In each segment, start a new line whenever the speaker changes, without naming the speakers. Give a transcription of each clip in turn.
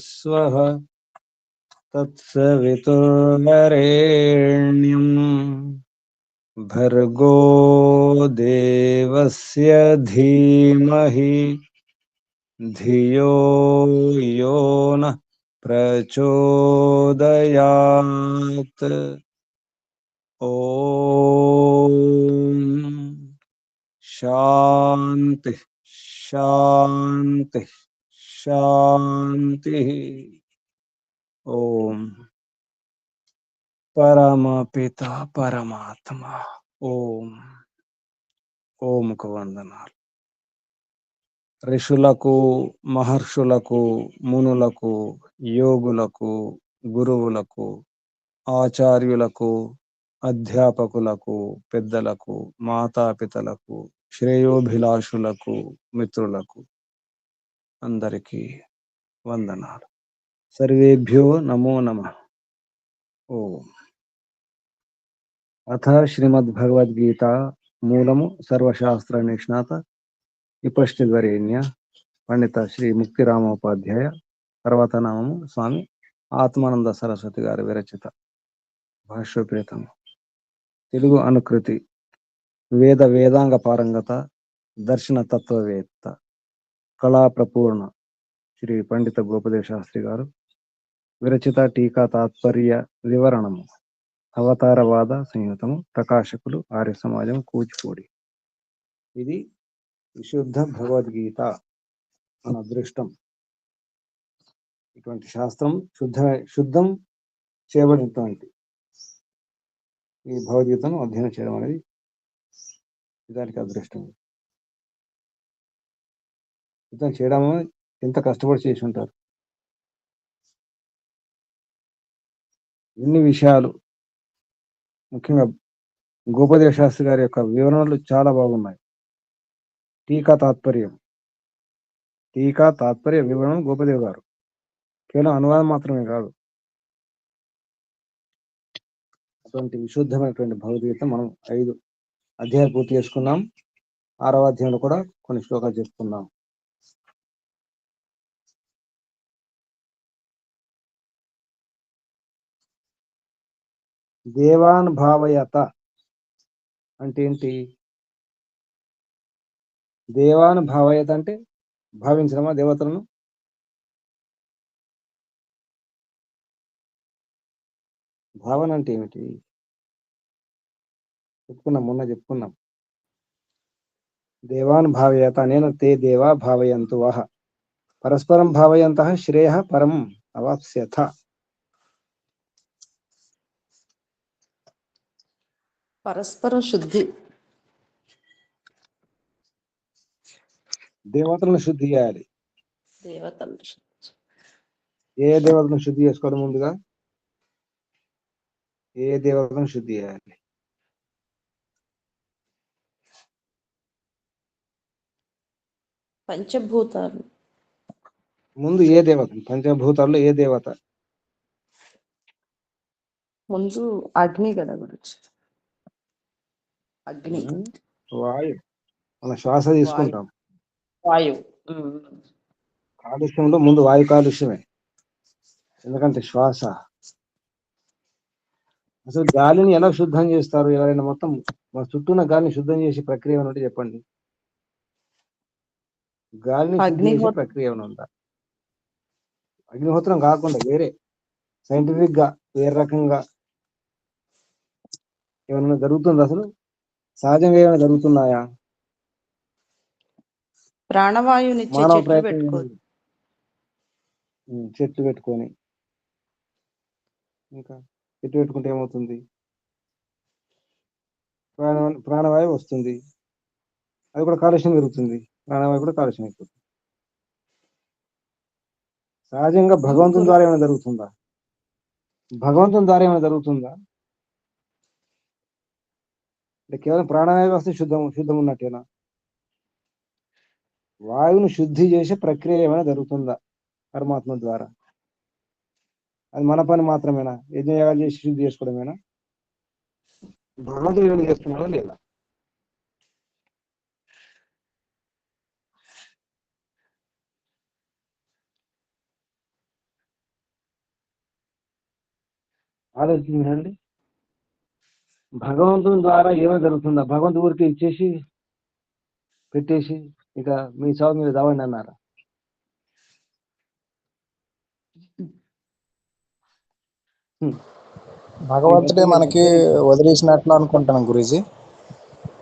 स्वः तत्सवितुर्वरेण्यं भर्गो देवस्य धीमहि धियो यो नः प्रचोदयात्। ओम शांति शांति शांति। ओम परमपिता परमात्मा ओम ओम కు వందనాలు. ఋషులకు మహర్షులకు మునులకు యోగులకు గురువులకు ఆచార్యులకు అధ్యాపకులకు పెద్దలకు మాతాపితలకు శ్రేయోభిలాషులకు మిత్రులకు అందరికీ వందనాలు. సర్వేభ్యో నమో నమః. ఓం అథ శ్రీమద్భగవద్గీత మూలము సర్వశాస్త్ర నిష్ణాత విపశ్చిద్వరేణ్య పండిత శ్రీ ముక్తిరామోపాధ్యాయ తర్వాత నామము స్వామి ఆత్మానంద సరస్వతి గారి విరచిత భాష్యోపేతము. తెలుగు అనుకృతి వేదాంగ పారంగత దర్శన తత్వవేత్త కళా ప్రపూర్ణ శ్రీ పండిత గోపదేవ శాస్త్రి గారు విరచిత టీకా తాత్పర్య వివరణము అవతారవాద సంయుతము ప్రకాశకులు ఆర్య సమాజం కూచిపూడి. ఇది విశుద్ధ భగవద్గీత మన అదృష్టం. ఇటువంటి శాస్త్రం శుద్ధం చేయబడినటువంటి ఈ భగవద్గీతను అధ్యయనం చేయడం అనేది దానికి అదృష్టం. యుద్ధం చేయడం ఎంత కష్టపడి చేసి ఉంటారు. ఇన్ని విషయాలు ముఖ్యంగా గోపదేవ శాస్త్రి గారి యొక్క వివరణలు చాలా బాగున్నాయి. టీకా తాత్పర్య వివరణ గోపదేవ్ గారు కేవలం అనువాదం మాత్రమే కాదు. అటువంటి విశుద్ధమైనటువంటి భగవద్గీత మనం 5 అధ్యాయాలు పూర్తి చేసుకున్నాం. 6వ అధ్యాయంలో కూడా కొన్ని శ్లోకాలు చెప్పుకున్నాం. దేవాన్ భావయత అంటే ఏంటి? దేవాన్ భావయత అంటే భావించడమా దేవతలను? భావన అంటే ఏమిటి చెప్పుకున్నాం. దేవాన్ భావయత నేను తే దేవా భావయంతు వహ పరస్పరం భావయంతః శ్రేయః పరం అవాప్స్యథ.
పరస్పర శుద్ధి.
దేవతలను శుద్ధి చేయాలి. ఏ దేవతలను శుద్ధి చేసుకోవడం? ముందుగా ఏ దేవతలను శుద్ధి చేయాలి?
పంచభూతాలు.
ముందు ఏ దేవత? పంచభూతాల్లో ఏ దేవత?
ముందు అగ్ని కదా గురించి. అగ్ని,
వాయు. మన శ్వాస తీసుకుంటాం.
వాయు.
కాలుష్యంలో ముందు వాయు కాలుష్యమే. ఎందుకంటే శ్వాస. అసలు గాలిని ఎలా శుద్ధం చేస్తారు? ఎవరైనా మొత్తం మన చుట్టూ ఉన్న గాలిని శుద్ధం చేసే ప్రక్రియ ఏమంటే చెప్పండి. గాలిని శుద్ధి చేసే ప్రక్రియ ఏమైనా ఉందా? అగ్నిహోత్రం కాకుండా వేరే సైంటిఫిక్ గా వేరే రకంగా ఏమైనా జరుగుతుందా? అసలు సహజంగా ఏమైనా జరుగుతున్నాయా?
ప్రాణవాయువుని
మానవ ప్రయత్నం చెట్లు పెట్టుకొని, ఇంకా చెట్టు పెట్టుకుంటే ఏమవుతుంది? ప్రాణవాయువు వస్తుంది. అది కూడా కాలుష్యం పెరుగుతుంది. ప్రాణవాయువు కూడా కాలుష్యం అయిపోతుంది. సహజంగా భగవంతుని ద్వారా ఏమైనా జరుగుతుందా? అంటే కేవలం ప్రాణవాయువు వస్తే శుద్ధం ఉన్నట్టేనా? వాయువును శుద్ధి చేసే ప్రక్రియ ఏమైనా జరుగుతుందా పరమాత్మ ద్వారా? అది మన పని మాత్రమేనా? యజ్ఞయాగాలు చేసి శుద్ధి చేసుకోవడమేనా? భగవంతుడు ఏమైనా చేస్తున్నాడా లేదా? ఆలోచించండి. భగవంతుని ద్వారా ఏమో జరుగుతుందా? భగవంతు ఊరికి ఇచ్చేసి పెట్టేసి ఇక మీ చావు మీరు దావండి అన్నారా? హ్మ్.
భగవంతుడే మనకి వదిలేసినట్లు అనుకుంటాను గురూజీ.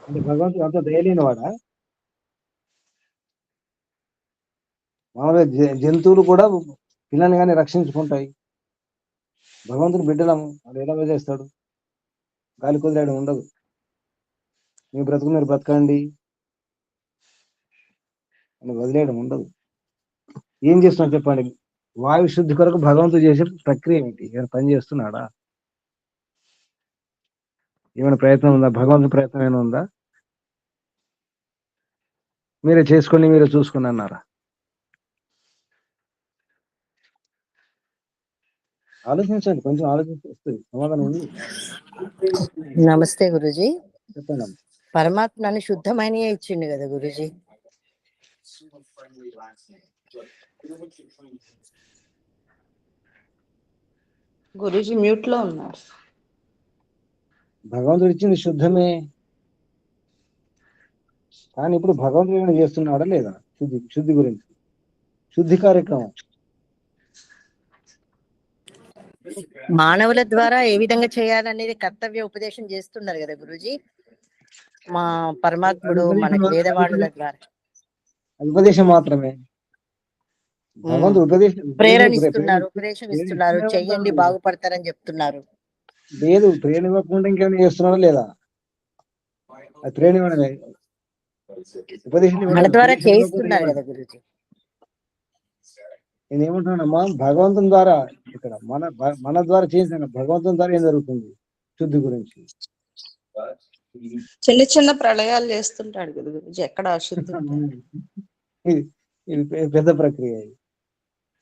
అంటే భగవంతుడు అంత దయలేని వాడా? మామూలుగా జంతువులు కూడా పిల్లల్ని కానీ రక్షించుకుంటాయి. భగవంతుడు బిడ్డలము, వాడు ఎలా వదిలేస్తాడు? గాలి కుదిరేయడం ఉండదు. మీ బ్రతుకు మీరు బ్రతకండి అని వదిలేయడం ఉండదు. ఏం చేస్తున్నాడు చెప్పండి? వాయు శుద్ధి కొరకు భగవంతుడు చేసే ప్రక్రియ ఏంటి? ఏమైనా పని చేస్తున్నాడా? ఏమైనా ప్రయత్నం ఉందా? భగవంతుడి ప్రయత్నం ఏమైనా ఉందా? మీరే చేసుకోండి, మీరే చూసుకుని అన్నారా? ఆలోచించండి, కొంచెం ఆలోచిస్తే వస్తుంది సమాధానం ఉంది.
నమస్తే గురుజీ.
చెప్పండి అమ్మ.
పరమాత్మని శుద్ధమైన ఇచ్చిండు కదా గురుజీ.
గురూజీ మ్యూట్ లో ఉన్నారు.
భగవంతుడు ఇచ్చింది శుద్ధమే, కానీ ఇప్పుడు భగవంతుడు ఏమైనా చేస్తున్నాడా లేదా? శుద్ధి గురించి శుద్ధి కార్యక్రమం
మానవుల ద్వారా ఏ విధంగా చేయాలనేది కర్తవ్య ఉపదేశం చేస్తున్నారు కదా గురుజీ. మా పరమాత్ముడు మనకి వేదవాణుల ద్వారా
అది ఉపదేశం మాత్రమే. భగవంతుడు
ప్రేరణ ఇస్తున్నారు, చెయ్యండి బాగుపడతారని చెప్తున్నారు.
లేదు, ప్రేరణ ఇవ్వకుండా ఇంకేమైనా చేస్తున్నాడా లేదా? అది ప్రేరణ ఇవ్వడమే, ఉపదేశం
మన ద్వారా చేయిస్తున్నారు కదా గురుజీ.
నేను ఏమంటున్నానమ్మా, భగవంతుని ద్వారా ఇక్కడ మన ద్వారా చేసిన భగవంతుని ద్వారా ఏం జరుగుతుంది శుద్ధి గురించి?
చిన్న చిన్న ప్రళయాలు చేస్తుంటాడు కదా గురూజీ, ఎక్కడ అశుద్ధి
ఇది పెద్ద ప్రక్రియ. ఇది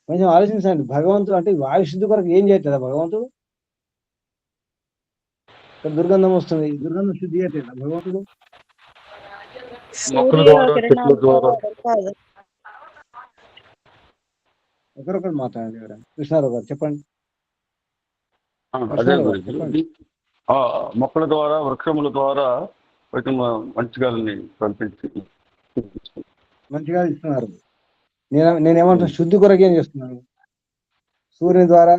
కొంచెం ఆలోచించండి. భగవంతుడు అంటే వాయు శుద్ధి కొరకు ఏం చేయట్లేదా భగవంతుడు? ఇక్కడ దుర్గంధం వస్తుంది, దుర్గంధం శుద్ధి చేయట్లేదా భగవంతుడు? ఒకరొకరు మాట్లాడండి. కృష్ణారావు గారు చెప్పండి.
అదే గురించి మొక్కల ద్వారా, వృక్షముల ద్వారా మంచి గాలిని కల్పించి
మంచిగా ఇస్తున్నారు. నేనేమంటున్నా, శుద్ధి కొరకు ఏం చేస్తున్నాను? సూర్యుని ద్వారా,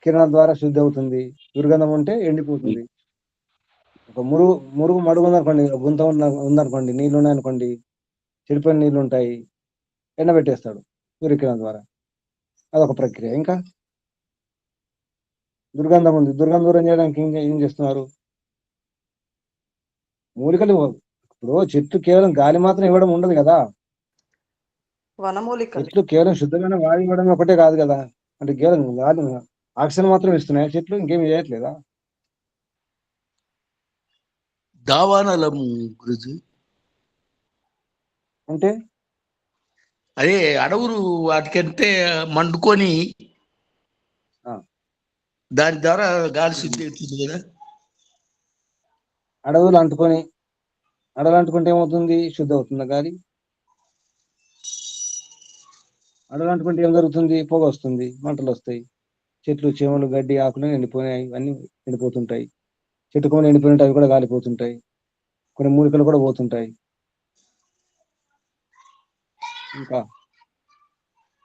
కిరణాల ద్వారా శుద్ధి అవుతుంది. దుర్గంధం ఉంటే ఎండిపోతుంది. ఒక మురుగు మడుగు ఉందనుకోండి, గుంత ఉందనుకోండి, నీళ్లు ఉన్నాయనుకోండి, చెడిపోయిన నీళ్లు ఉంటాయి, ఎండబెట్టేస్తాడు సూర్యకిరణం ద్వారా. అదొక ప్రక్రియ. ఇంకా దుర్గంధం ఉంది, దుర్గంధం దూరం చేయడానికి ఏం చేస్తున్నారు? మూలికలు. ఇప్పుడు చెట్టు కేవలం గాలి మాత్రం ఇవ్వడం ఉండదు కదా.
వనమూలికలు.
చెట్లు కేవలం శుద్ధమైన వాయు ఇవ్వడం ఒకటే కాదు కదా. అంటే కేవలం గాలి, ఆక్సిజన్ మాత్రం ఇస్తున్నాయి చెట్లు, ఇంకేమి చేయట్లేదా?
దావానలం గురుజీ
అంటే
అదే అడవులు వాటికంటే మండుకొని దాని ద్వారా గాలి శుద్ధి అవుతుంది కదా.
అడవులు అంటుకుంటే ఏమవుతుంది? శుద్ధి అవుతుందా గాలి? అడవులు అంటుకుంటే ఏం జరుగుతుంది? పొగ వస్తుంది, మంటలు వస్తాయి, చెట్లు, చేమలు, గడ్డి, ఆకులు ఎండిపోయినాయి, అన్ని ఎండిపోతుంటాయి. చెట్టు కొమ్మలు ఎండిపోయినట్టు అవి కూడా గాలిపోతుంటాయి, కొన్ని మూలికలు కూడా పోతుంటాయి.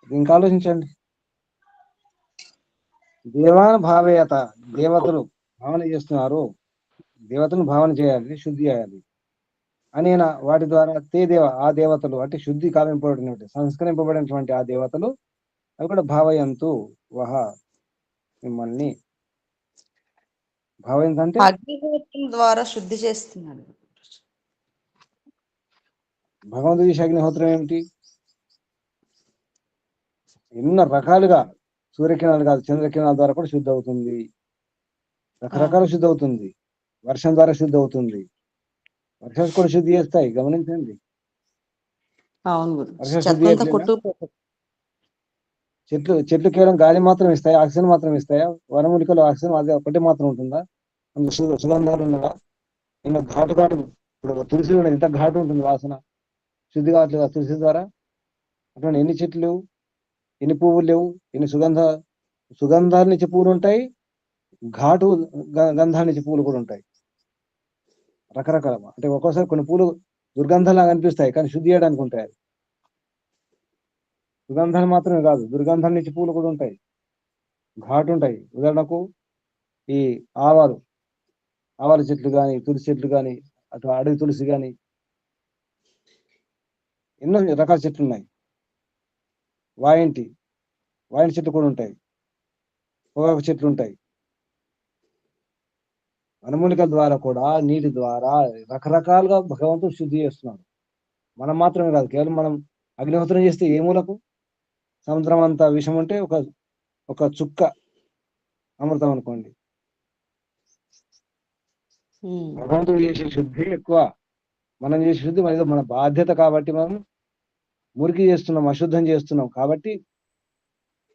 ఇంకా ఆలోచించండి. దేవాన భావేయత, దేవతలు భావన చేస్తున్నారు, దేవతను భావన చేయాలి, శుద్ధి చేయాలి అనేనా వాటి ద్వారా ఆ దేవతలు అంటే శుద్ధి కావింపబడినటువంటి, సంస్కరింపబడినటువంటి ఆ దేవతలు అవి కూడా భావయంతు వహ, మిమ్మల్ని భావయంతంటే
అగ్నిహోత్రం ద్వారా శుద్ధి చేస్తున్నాడు.
భగవంతుడి చేసే అగ్నిహోత్రం ఏమిటి? ఎన్నో రకాలుగా, సూర్యకిరణాలు కాదు, చంద్రకిరణాల ద్వారా కూడా శుద్ధి అవుతుంది, రకరకాల శుద్ధి అవుతుంది. వర్షం ద్వారా శుద్ధి అవుతుంది, వర్షాలు కూడా శుద్ధి చేస్తాయి, గమనించండి. వర్షం శుద్ధి చెట్లు కేవలం గాలి మాత్రం ఇస్తాయి, ఆక్సిజన్ మాత్రం ఇస్తాయా? వనమూలికలు ఆక్సిజన్ అదే ఒకటి మాత్రం ఉంటుందా? అందులో సుగంధాలు ఉన్నదా? ఇంకా ఘాటు ఇప్పుడు తులసి ఎంత ఘాటు ఉంటుంది వాసన, శుద్ధి కావట్లేదు తులసి ద్వారా? అటువంటి ఎన్ని చెట్లు లేవు, ఎన్ని పువ్వులు లేవు, ఎన్ని సుగంధాలు ఇచ్చే పువ్వులు ఉంటాయి, ఘాటు గంధాన్ని ఇచ్చే పూలు కూడా ఉంటాయి. రకరకాల అంటే ఒక్కోసారి కొన్ని పూలు దుర్గంధంలాగా అనిపిస్తాయి కానీ శుద్ధి చేయడానికి ఉంటాయి. సుగంధాలు మాత్రమే కాదు, దుర్గంధాన్ని ఇచ్చే పూలు కూడా ఉంటాయి, ఘాటు ఉంటాయి. ఉదాహరణకు ఈ ఆవాల చెట్లు కానీ, తులసి చెట్లు కానీ, అటు అడవి తులసి కానీ, ఎన్నో రకాల చెట్లు ఉన్నాయి. వాయింటి చెట్లు కూడా ఉంటాయి, పొగాకు చెట్లు ఉంటాయి. వనమూలికల ద్వారా కూడా, నీటి ద్వారా రకరకాలుగా భగవంతుడు శుద్ధి చేస్తున్నాడు. మనం మాత్రమే కాదు, కేవలం మనం అగ్నిహోత్రం చేస్తే ఏ మూలకు సముద్రం అంతా విషం అంటే ఒక చుక్క అమృతం అనుకోండి. భగవంతుడు చేసే శుద్ధి ఎక్కువ, మనం చేసే శుద్ధి మన బాధ్యత. కాబట్టి మనం మురికి చేస్తున్నాం, అశుద్ధం చేస్తున్నాం. కాబట్టి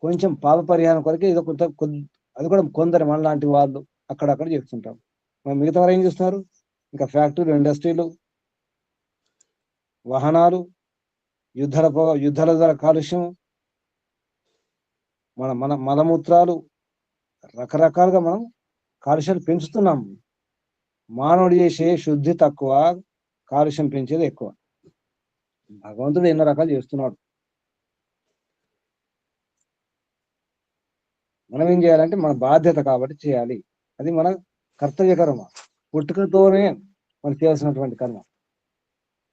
కొంచెం పాప పరిహారం కొరకే ఇది అది కూడా కొందరు మన లాంటి వాళ్ళు అక్కడక్కడ చేస్తుంటాం. మిగతా వారు ఏం చేస్తున్నారు? ఇంకా ఫ్యాక్టరీలు, ఇండస్ట్రీలు, వాహనాలు, యుద్ధాల ద్వారా కాలుష్యం, మన మలమూత్రాలు, రకరకాలుగా మనం కాలుష్యాలు పెంచుతున్నాం. మానవుడు చేసే శుద్ధి తక్కువ, కాలుష్యం పెంచేది ఎక్కువ. భగవంతుడు ఎన్నో రకాలు చేస్తున్నాడు. మనం ఏం చేయాలంటే మన బాధ్యత కాబట్టి చేయాలి. అది మన కర్తవ్య కర్మ. పుట్టుకతోనే మనం చేయాల్సినటువంటి కర్మ.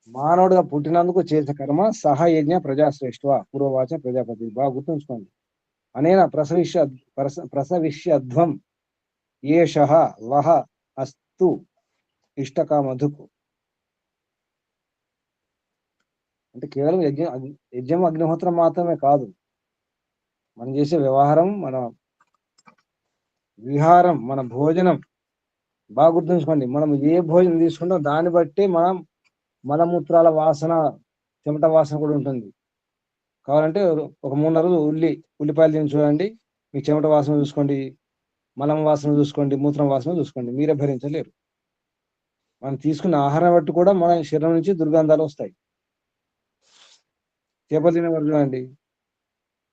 మానవుడుగా పుట్టినందుకు చేసే కర్మ సహయజ్ఞ ప్రజాశ్రేష్ఠ పూర్వవాచ ప్రజాపతి. బాగా గుర్తుంచుకోండి. అనేన ప్రసవిష్యధ్వం ఏషః వహ అస్తు ఇష్టకామధుకు. అంటే కేవలం యజ్ఞం అగ్నిహోత్రం మాత్రమే కాదు, మనం చేసే వ్యవహారం, మన విహారం, మన భోజనం. బాగా గుర్తుంచుకోండి. మనం ఏ భోజనం తీసుకుంటాం దాన్ని బట్టి మనం మలమూత్రాల వాసన, చెమట వాసన కూడా ఉంటుంది. కావాలంటే ఒక 3 రోజులు ఉల్లిపాయలు తిని చూడండి, మీ చెమట వాసన చూసుకోండి, మలం వాసన చూసుకోండి, మూత్రం వాసన చూసుకోండి, మీరే భరించలేరు. మనం తీసుకున్న ఆహారం బట్టి కూడా మన శరీరం నుంచి దుర్గంధాలు వస్తాయి. చేపలు తినేవారు చూడండి,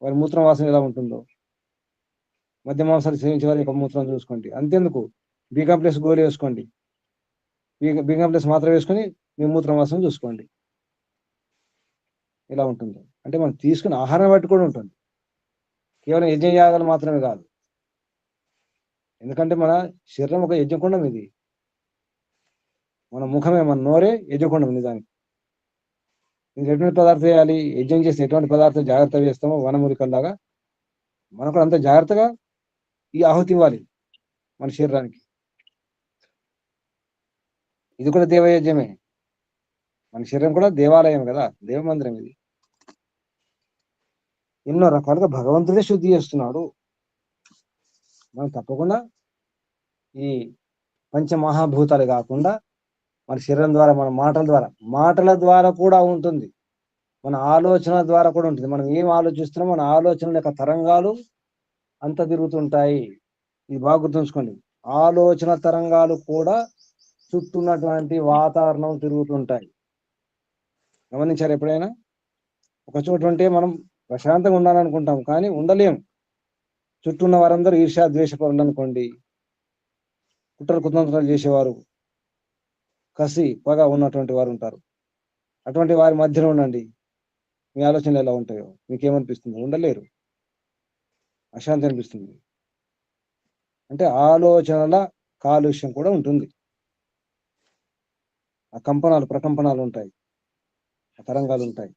వారి మూత్రం వాసన ఎలా ఉంటుందో. మధ్య మాంసాలు సేవించే వారి యొక్క మూత్రం చూసుకోండి. అంతేందుకు, బి కాంప్లెక్స్ గోళీ వేసుకోండి, బి కాంప్లెక్స్ మాత్రం వేసుకొని మీ మూత్రం వాసన చూసుకోండి ఎలా ఉంటుందో. అంటే మనం తీసుకున్న ఆహారం బట్టి కూడా ఉంటుంది, కేవలం యజ్ఞయాగాలు మాత్రమే కాదు. ఎందుకంటే మన శరీరం ఒక యజ్ఞకుండం. ఇది మన ముఖమే, మన నోరే యజ్ఞకుండం. నిజానికి ఎటువంటి పదార్థం వేయాలి, యజ్ఞం చేసి ఎటువంటి పదార్థం జాగ్రత్తగా చేస్తామో వనమూలికల్లాగా మనకు అంత జాగ్రత్తగా ఈ ఆహుతి ఇవ్వాలి మన శరీరానికి. ఇది కూడా దేవయజ్ఞమే. మన శరీరం కూడా దేవాలయం కదా, దేవమందిరం. ఇది ఎన్నో రకాలుగా భగవంతుడే శుద్ధి చేస్తున్నాడు. మనం తప్పకుండా ఈ పంచమహాభూతాలు కాకుండా మన శరీరం ద్వారా, మన మాటల ద్వారా కూడా ఉంటుంది, మన ఆలోచన ద్వారా కూడా ఉంటుంది. మనం ఏం ఆలోచిస్తున్నామో మన ఆలోచనల యొక్క తరంగాలు అంత తిరుగుతుంటాయి. ఇది బాగా గుర్తుంచుకోండి. ఆలోచన తరంగాలు కూడా చుట్టూ ఉన్నటువంటి వాతావరణం తిరుగుతుంటాయి. గమనించారు ఎప్పుడైనా? ఒక చోటు ఉంటే మనం ప్రశాంతంగా ఉండాలనుకుంటాం, కానీ ఉండలేం. చుట్టూ ఉన్న వారందరూ ఈర్ష్యా ద్వేషపరులు అనుకోండి, కుట్రలు చేసేవారు, కసి పగ ఉన్నటువంటి వారు ఉంటారు. అటువంటి వారి మధ్యలో ఉండండి, మీ ఆలోచనలు ఎలా ఉంటాయో మీకేమనిపిస్తుంది? ఉండలేరు, అశాంతి అనిపిస్తుంది. అంటే ఆలోచనల కాలుష్యం కూడా ఉంటుంది. ఆ ప్రకంపనాలు ఉంటాయి, ఆ తరంగాలు ఉంటాయి.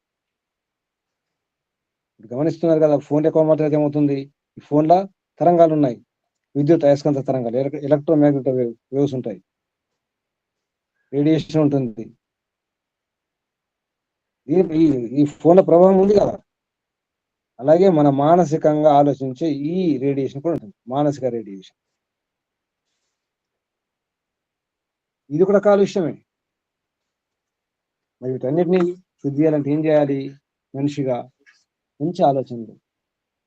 గమనిస్తున్నారు కదా, ఫోన్ ఎక్కువ మాట్లాడితే ఏమవుతుంది? ఈ ఫోన్లో తరంగాలు ఉన్నాయి, విద్యుత్ అయస్కాంత తరంగాలు, ఎలక్ట్రోమాగ్నెటిక్ వేవ్స్ ఉంటాయి, రేడియేషన్ ఉంటుంది. ఈ ఫోన్ల ప్రభావం ఉంది కదా. అలాగే మన మానసికంగా ఆలోచించే ఈ రేడియేషన్ కూడా ఉంటుంది, మానసిక రేడియేషన్. ఇది కూడా కాలుష్యమే. మరి వీటన్నిటినీ శుద్ధి చేయాలంటే ఏం చేయాలి? మనిషిగా మంచి ఆలోచనలు,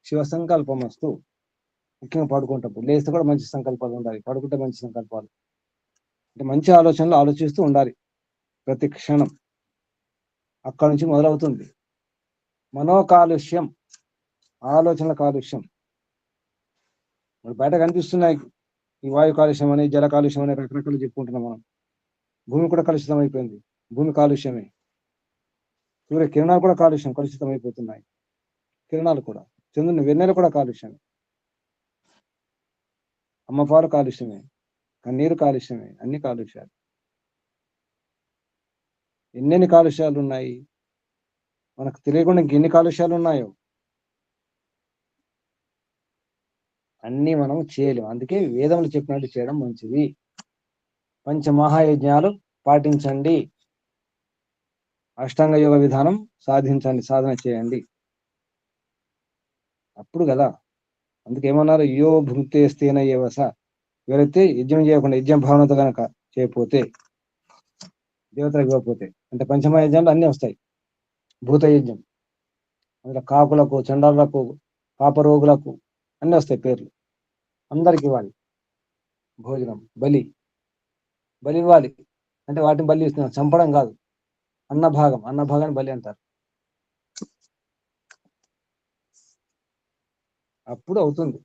శివ సంకల్పం వస్తూ, ముఖ్యంగా పడుకుంటప్పుడు, లేస్తే కూడా మంచి సంకల్పాలు ఉండాలి. పడుకుంటే మంచి సంకల్పాలు అంటే మంచి ఆలోచనలు ఆలోచిస్తూ ఉండాలి ప్రతి క్షణం. అక్కడి నుంచి మొదలవుతుంది మనోకాలుష్యం, ఆలోచనల కాలుష్యం. మరి బయట కనిపిస్తున్నాయి ఈ వాయు కాలుష్యం అని, జల కాలుష్యం అని రకరకాలు చెప్పుకుంటున్నాం మనం. భూమి కూడా కలుషితం అయిపోయింది. భూమి కాలుష్యమే. సూర్య కిరణాలు కూడా కలుషితం అయిపోతున్నాయి. కిరణాలు కూడా, చంద్రుని వెన్నెల కూడా కాలుష్యమే. అమ్మపాలు కాలుష్యమే, కన్నీరు కాలుష్యమే, అన్ని కాలుష్యాలు. ఎన్నెన్ని కాలుష్యాలు ఉన్నాయి మనకు తెలియకుండా, ఎన్ని కాలుష్యాలు ఉన్నాయో అన్ని మనం చేయలేం. అందుకే వేదములు చెప్పినట్టు చేయడం మంచిది. పంచమహాయజ్ఞాలు పాటించండి, అష్టాంగ యోగ విధానం సాధించండి, సాధన చేయండి. అప్పుడు కదా. అందుకేమన్నారు, యో భృతేస్తేన ఏవస. ఎవరైతే యజ్ఞం చేయకుండా, యజ్ఞం భావనతో కనుక చేయకపోతే, దేవతలకు ఇవ్వకపోతే, అంటే పంచమహాయజ్ఞాలు అన్నీ వస్తాయి. భూత యజ్ఞం, అందులో కాకులకు, చండాలకు, పాపరోగులకు అన్నీ వస్తాయి పేర్లు. అందరికి ఇవ్వాలి భోజనం, బలి ఇవ్వాలి. అంటే వాటిని బలి ఇస్తున్నాం, చంపడం కాదు. అన్నభాగాన్ని బలి అంటారు. అప్పుడు అవుతుంది.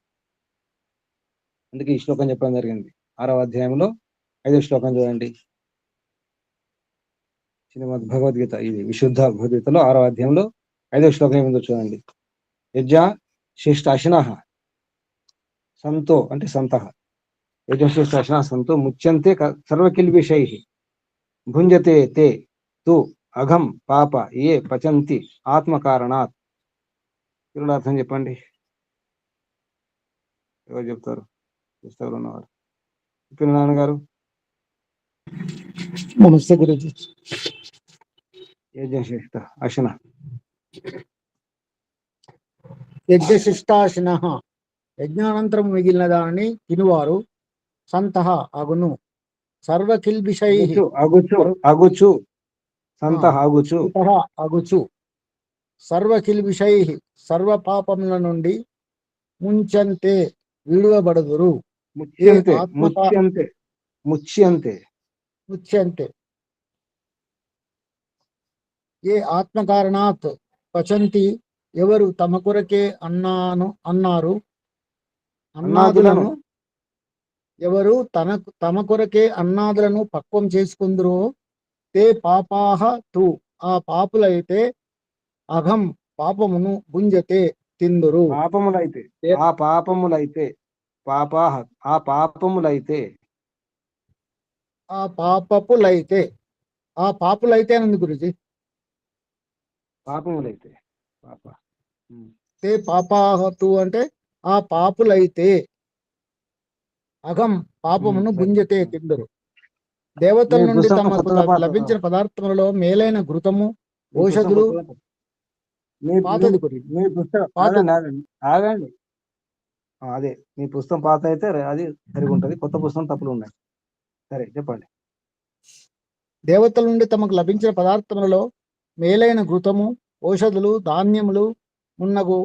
అందుకే ఈ శ్లోకం చెప్పడం జరిగింది. 6వ అధ్యాయంలో 5వ శ్లోకం చూడండి. శ్రీమద్ భగవద్గీత, ఇది విశుద్ధ భగవద్గీతలో 6వ అధ్యాయంలో 5వ శ్లోకం ఏముందో చూడండి. యజ్ఞ శిష్ట అశినః సంతో, అంటే సంతః. యజ్ఞశిష్ట అశినః సంతో ముచ్యంతే సర్వకిల్బిషైః భుంజతే తే తు అఘం పాప ఏ పచంతి ఆత్మకారణాత్. తెలుగులో అర్థం చెప్పండి. ఎవరు చెప్తారు? పుస్తకంలో ఉన్నవారు. ఇప్పుడు నాన్నగారు.
నమస్తే గురుజీ.
యజ్ఞశిష్ట అశిన,
యజ్ఞశిష్టాశిన, యజ్ఞానంతరం మిగిలిన దానిని తినువారు సంతః అగును. సర్వకిల్బిషై
అగుచు సంతః అగుచు,
అగుచు. సర్వకిల్బిషై, సర్వ పాపముల నుండి ముంచంతే విడువబడుదురు. ముచ్యంతే ఏ ఆత్మకారణాత్ పచంతి, ఎవరు తమ కొరకే అన్నాదులను ఎవరు తమ కొరకే అన్నాదులను పక్వం చేసుకుందరో తే పాపాహ తు, ఆ పాపులైతే అఘం పాపమును భుంజతే తిందురు. ఆ పాపులైతే అనంది గురుజీ.
పాపములైతే
తే పాపాహతు అంటే ఆ పాపులైతే అఘం పాపమును భుంజతే తిందురు. దేవతల నుండి తమకు లభించిన పదార్థములలో మేలైన ఘృతము, ఔషధులు.
ఆగండి, అదే మీ పుస్తకం పాత అయితే అది సరిగా ఉంటది, కొత్త పుస్తకం తప్పులు ఉన్నాయి. సరే చెప్పండి.
దేవతల నుండి తమకు లభించిన పదార్థములలో మేలైన ఘృతము, ఔషధులు, ధాన్యములు మున్నగు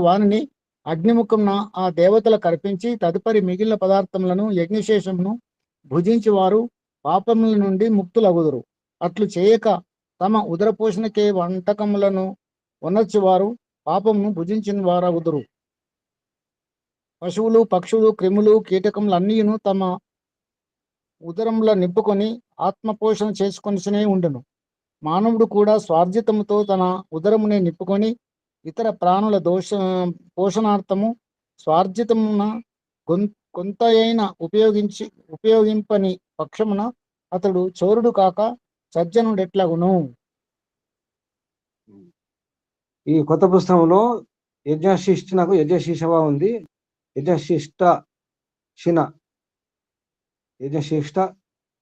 వానిని అగ్నిముఖంన ఆ దేవతలకు అర్పించి తదుపరి మిగిలిన పదార్థములను యజ్ఞశేషమును భుజించి వారు పాపముల నుండి ముక్తులగుదురు. అట్లు చేయక తమ ఉదర పోషణకే వంటకములను వనర్చువారు పాపమును భుజించిన వారగుదురు. పశువులు, పక్షులు, క్రిములు, కీటకములు అన్నీను తమ ఉదరముల నింపుకొని ఆత్మపోషణ చేసుకొనినే ఉండును. మానవుడు కూడా స్వార్జితముతో తన ఉదరమునే నింపుకొని ఇతర ప్రాణుల పోషణార్థము స్వార్జితమున కొంతయైన ఉపయోగింపని పక్షమున అతడు చోరుడు కాక సజ్జనుడెట్లగును.
ఈ కొత్త పుస్తకంలో యజ్ఞశిష్ట ఉంది. యజ్ఞశిష్ట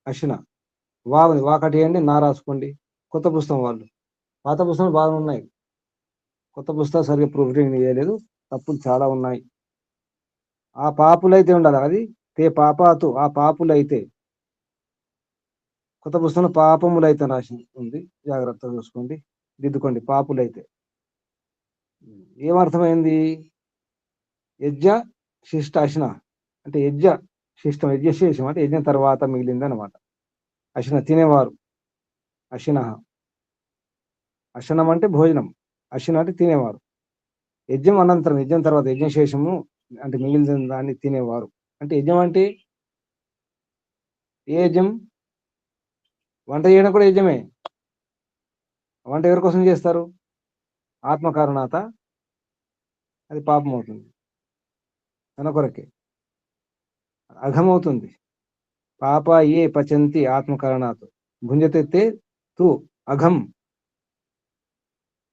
అశిన వాని వాకటేయండి, నా రాసుకోండి. కొత్త పుస్తకం వాళ్ళు, పాత పుస్తకాలు బాగా ఉన్నాయి. కొత్త పుస్తకం సరిగ్గా ప్రూఫ్ రీడింగ్ చేయలేదు, తప్పులు చాలా ఉన్నాయి. ఆ పాపులైతే ఉండాలి, అది తే పాపాతు, ఆ పాపులైతే. కొత్త పుస్తకంలో పాపములైతే రాసి ఉంది, జాగ్రత్తగా చూసుకోండి, దిద్దుకోండి. పాపులైతే ఏమర్థమైంది? యజ్ఞ శిష్ట అశిన అంటే యజ్ఞశేషం అంటే యజ్ఞం తర్వాత మిగిలింది అనమాట. అశిన తినేవారు, అశనం అంటే భోజనం, అశిన అంటే తినేవారు. యజ్ఞం అనంతరం, యజ్ఞం తర్వాత యజ్ఞశేషము అంటే మిగిలిన దాన్ని తినేవారు. అంటే యజ్ఞం అంటే ఏ యజ్ఞం? వంట చేయడం కూడా యజ్ఞమే. వంట ఎవరి కోసం చేస్తారు? ఆత్మకారణాత, అది పాపం అవుతుంది, తన కొరకే అఘమవుతుంది. పాప ఏ పచంతి ఆత్మకారణాత్ భుంజతే తు అఘం.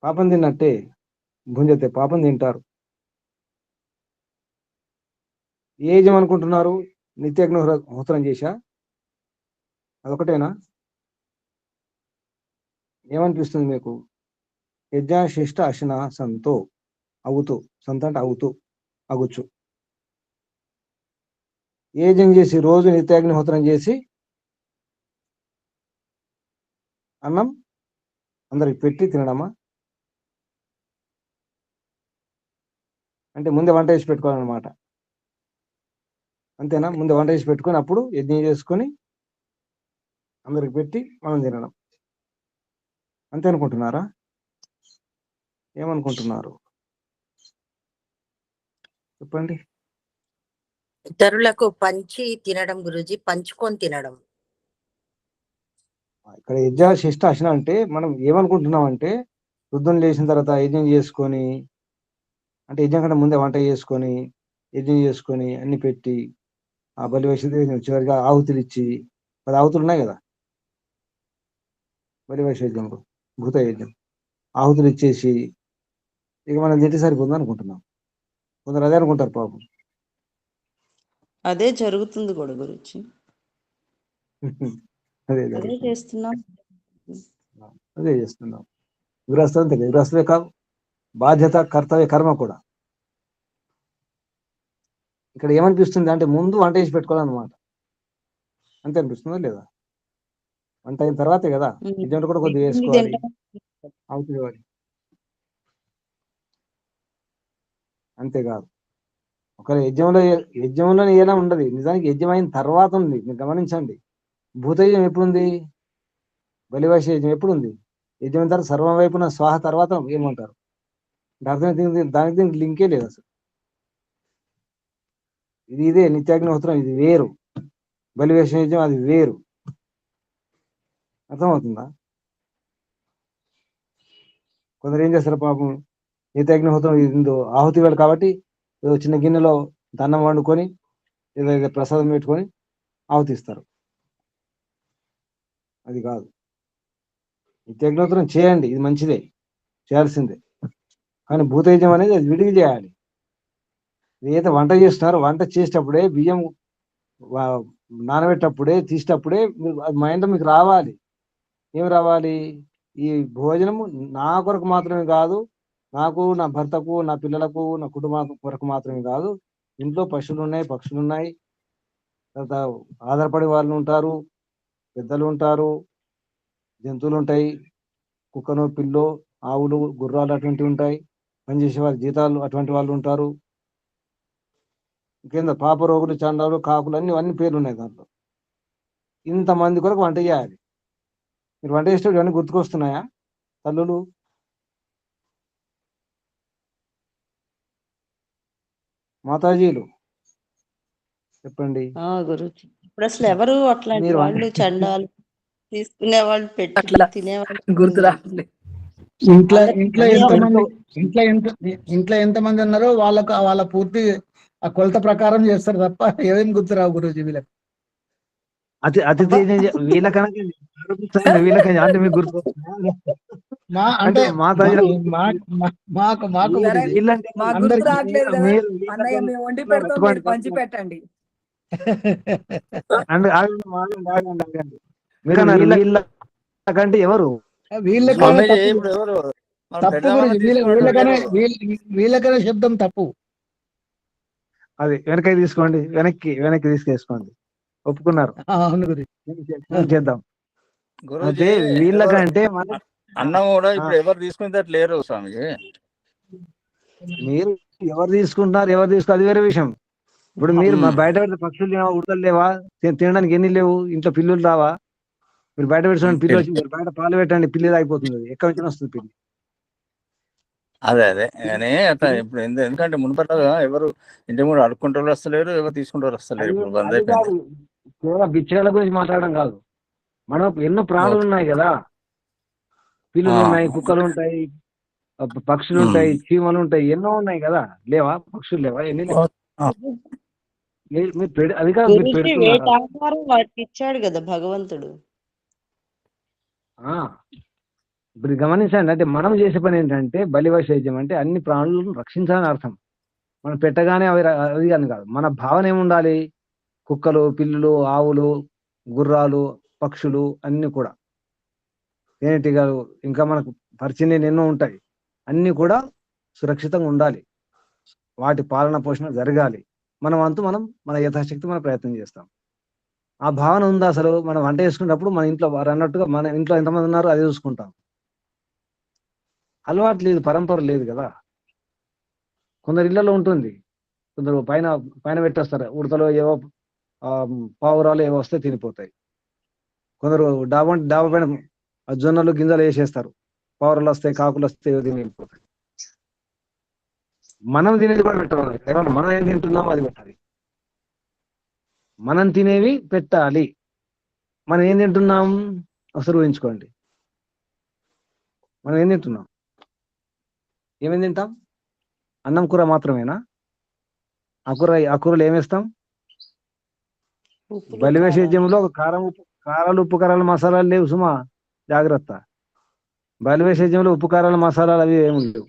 పాపం తిన్నట్టే, భుంజతే పాపం తింటారు. ఏ యజ్ఞం అనుకుంటున్నారు? నిత్యాగ్నిహోత్రం చేశా, అదొకటేనా? ఏమనిపిస్తుంది మీకు? యజ్ఞశిష్ట అశిన సంతో అవుతూ, సంత అంటే అవుతూ, అగుచ్చు. ఏ యజ్ఞం చేసి రోజు నిత్యాగ్నిహోత్రం చేసి అన్నం అందరికి పెట్టి తినడమా? అంటే ముందే వంట వేసి పెట్టుకోవాలన్నమాట, అంతేనా? ముందే వంట వేసి పెట్టుకొని అప్పుడు యజ్ఞం చేసుకొని అందరికి పెట్టి మనం తినడం, అంతే అనుకుంటున్నారా? ఏమనుకుంటున్నారు చెప్పండి?
ఇతరులకు పంచి తినడం గురుజీ, పంచుకొని తినడం.
ఇక్కడ యజ్ఞశిష్ట అశిన అంటే మనం ఏమనుకుంటున్నాం అంటే వృద్ధుని లేచిన తర్వాత యజ్ఞం చేసుకొని, అంటే యజ్ఞం కంటే ముందే వంట చేసుకొని యజ్ఞం చేసుకొని అన్ని పెట్టి ఆ బలి వేసి చివరిగా ఆహుతులు ఇచ్చి, 10 ఆహుతులు ఉన్నాయి కదా బలి వేష యజ్ఞంలో, భూత యజ్ఞం, ఆహుతులు ఇచ్చేసి ఇక మనం తింటే సరిపోతుంది అనుకుంటున్నాం. కొందరు అదే అనుకుంటారు పాపం.
అదే జరుగుతుంది కూడా గురుజీ,
అదే
అదే
జరుగుతుంది,
చేస్తున్నాం.
అదే చేస్తున్నాం. గృహస్థం తెలియదు, గృహస్థే కాదు, బాధ్యత, కర్తవ్య, కర్మ కూడా. ఇక్కడ ఏమనిపిస్తుంది అంటే ముందు వంట చేసి పెట్టుకోవాలన్నమాట, అంతే అనిపిస్తుందా లేదా? వంట అయిన తర్వాతే కదా యజ్ఞం కూడా కొద్దిగా వేసుకోవాలి, అవుతుంది వాడి. అంతేకాదు ఒక యజ్ఞంలో ఎలా ఉండదు, నిజానికి యజ్ఞం అయిన తర్వాత ఉంది. మీరు గమనించండి, భూతయజ్ఞం ఎప్పుడుంది? బలివేష యజ్ఞం ఎప్పుడుంది? యజ్ఞం తర్వాత సర్వం వైపున స్వాహ తర్వాత ఏమంటారు? దానికి దీనికి లింకే లేదు అసలు. ఇదే నిత్యాగ్నిహోత్రం, ఇది వేరు. బలివేష యజ్ఞం అది వేరు. అర్థమవుతుందా? కొందరు ఏం చేస్తారు పాపం, నిత్యాగ్నిహోత్రం ఇందో ఆహుతి వేళ కాబట్టి ఏదో చిన్న గిన్నెలో దన్నం వండుకొని ఏదో ప్రసాదం పెట్టుకొని ఆహుతిస్తారు. అది కాదు. నిత్యాగ్నిహోత్రం చేయండి, ఇది మంచిదే, చేయాల్సిందే. కానీ భూతయజ్ఞం అనేది అది విడిగి చేయాలి. ఏదైతే వంట చేస్తున్నారో వంట చేసేటప్పుడే బియ్యం నానబెట్టేటప్పుడే తీసేటప్పుడే మైండ్ మీకు రావాలి. ఏమి రావాలి? ఈ భోజనము నా కొరకు మాత్రమే కాదు, నాకు, నా భర్తకు, నా పిల్లలకు, నా కుటుంబం కొరకు మాత్రమే కాదు, ఇంట్లో పశువులు ఉన్నాయి, పక్షులు ఉన్నాయి, తర్వాత ఆధారపడే వాళ్ళు ఉంటారు, పెద్దలు ఉంటారు, జంతువులు ఉంటాయి, కుక్కను, పిల్లో, ఆవులు, గుర్రాలు అటువంటివి ఉంటాయి, పనిచేసే వాళ్ళ జీతాలు అటువంటి వాళ్ళు ఉంటారు, కింద పాప రోగులు, చండాలు, కాకులు అన్ని పేర్లు ఉన్నాయి దాంట్లో. ఇంతమంది కొరకు వంట చేయాలి. మీరు వంట చేసేటప్పుడు ఇవన్నీ గుర్తుకొస్తున్నాయా తల్లులు? మాతాజీలు చెప్పండి.
గురుజీ ఇప్పుడు అసలు ఎవరు అట్లాంటి
మీరు
వాళ్ళు, చండాలు తీసుకునే వాళ్ళు, పెట్టి
అట్లా
తినేవాళ్ళు
గుర్తు రావట్లేదు.
ఇంట్లో
అందరూ
ఇంట్లో
అదే
ఎంతమంది ఇంట్లో ఎంతమంది ఉన్నారో వాళ్ళ పూర్తి ఆ కొలత ప్రకారం చేస్తారు తప్ప ఏమేం గుర్తురావు గురూజీ వీళ్ళకి.
అతిథి వీళ్ళకని అంటే మీకు గుర్తుకొస్తున్నాయా?
అంటే
మాతాజీలు
మాకు గురూజీ
వీళ్ళంటే
మాకు గుర్తు
అందరికి
రావట్లేదు కదా
మీరు
అన్నయ్య, మేము వండి పెడతాం, మీరు పంచి పెట్టండి.
వీళ్ళకంటే ఎవరు?
వీళ్ళకైనా
స్వామీజీ
తప్పు,
ఇప్పుడు ఎవరు మనం
తప్పు
పెడదామని
గురించి
తీసుకున్నట్టు లేరు.
వీళ్ళకైనా శబ్దం తప్పు.
అది వెనక్కి తీసుకోండి, వెనక్కి తీసుకేసుకోండి, ఒప్పుకున్నారు,
అవును గురించి
చేద్దాం.
గురూజీ
అయితే వీళ్ళకంటే
అన్నం కూడా ఇప్పుడు ఎవరు తీసుకునేటట్టు లేరు స్వామిజీ.
మీరు ఎవరు తీసుకుంటున్నారు, ఎవరు తీసుకు అది వేరే విషయం. ఇప్పుడు మీరు బయట పెడితే పక్షులు లేవా, ఉడతలు లేవా, తినడానికి ఎన్ని లేవు, ఇంట్లో పిల్లులు రావా? మీరు బయట పెట్టుకోండి, పిల్లి వచ్చి బయట పాలు పెట్టండి, పిల్లి అయిపోతుంది, అది ఎక్కడి నుంచి వస్తుంది పిల్లి?
అదే అదే కానీ అట్లా ఇప్పుడు ఎందుకంటే మునుపటిగా ఎవరు ఇంటి ముందు అడుక్కుంటూ వస్తలేరు, ఎవరు తీసుకుంటూ వస్తలేరు. ఇప్పుడు బంద్
అది
అయిపోయింది.
కాదు, కేవలం బిచ్చగాళ్ళ గురించి మాట్లాడడం కాదు. మనం ఎన్నో ప్రాణులు ఉన్నాయి కదా, పిల్లులు ఉన్నాయి, కుక్కలు ఉంటాయి, పక్షులు ఉంటాయి, చీమలు ఉంటాయి, ఎన్నో ఉన్నాయి కదా. లేవా పక్షులు? లేవా? ఎన్ని లేవా? అది కాదు, మీరు
గురుజీ
పెడుతున్నారు.
వేట ఆహారం వాటికి ఇచ్చాడు కదా భగవంతుడు.
ఇప్పుడు గమనించండి, అంటే మనం చేసే పని ఏంటంటే బలివశేద్యం అంటే అన్ని ప్రాణులను రక్షించాలని అర్థం. మనం పెట్టగానే అవి అని కాదు. మన భావన ఏముండాలి? కుక్కలు, పిల్లులు, ఆవులు, గుర్రాలు, పక్షులు అన్ని కూడా, తేనెటీగలు, ఇంకా మనకు పరిచయం ఎన్నో ఉంటాయి, అన్ని కూడా సురక్షితంగా ఉండాలి. వాటి పాలన పోషణ జరగాలి. మన వంతు మనం మన యథాశక్తి మన ప్రయత్నం చేస్తాం. ఆ భావన ఉందా అసలు? మనం వంట చేసుకున్నప్పుడు మన ఇంట్లో వారు అన్నట్టుగా మన ఇంట్లో ఎంతమంది ఉన్నారు అది చూసుకుంటాం. అలవాటు లేదు, పరంపర లేదు కదా. కొందరు ఇళ్లలో ఉంటుంది, కొందరు పైన పైన పెట్టేస్తారు, ఉడతలో ఏవో పావురాలు ఏవో వస్తే తినిపోతాయి. కొందరు డాబా పైన జొన్నలు గింజలు వేసేస్తారు, పావురాలు వస్తాయి, కాకులు వస్తాయి, ఏవో తిని వెళ్ళిపోతాయి. మనం తినేది కూడా పెట్టాలి. కేవలం మనం ఏం తింటున్నామో అది పెట్టాలి. మనం తినేవి పెట్టాలి. మనం ఏం తింటున్నాం ఒకసారి ఊహించుకోండి. మనం ఏం తింటున్నాం? ఏమేం తింటాం? అన్నం కూర మాత్రమేనా? ఆ కూరలు ఏమేస్తాం? బలివశేద్యంలో కారాలు, ఉప్పు కారాలు, మసాలాలు లేవు సుమా, జాగ్రత్త. బలివశేద్యంలో ఉప్పు కారాలు, మసాలాలు అవి ఏమి లేవు.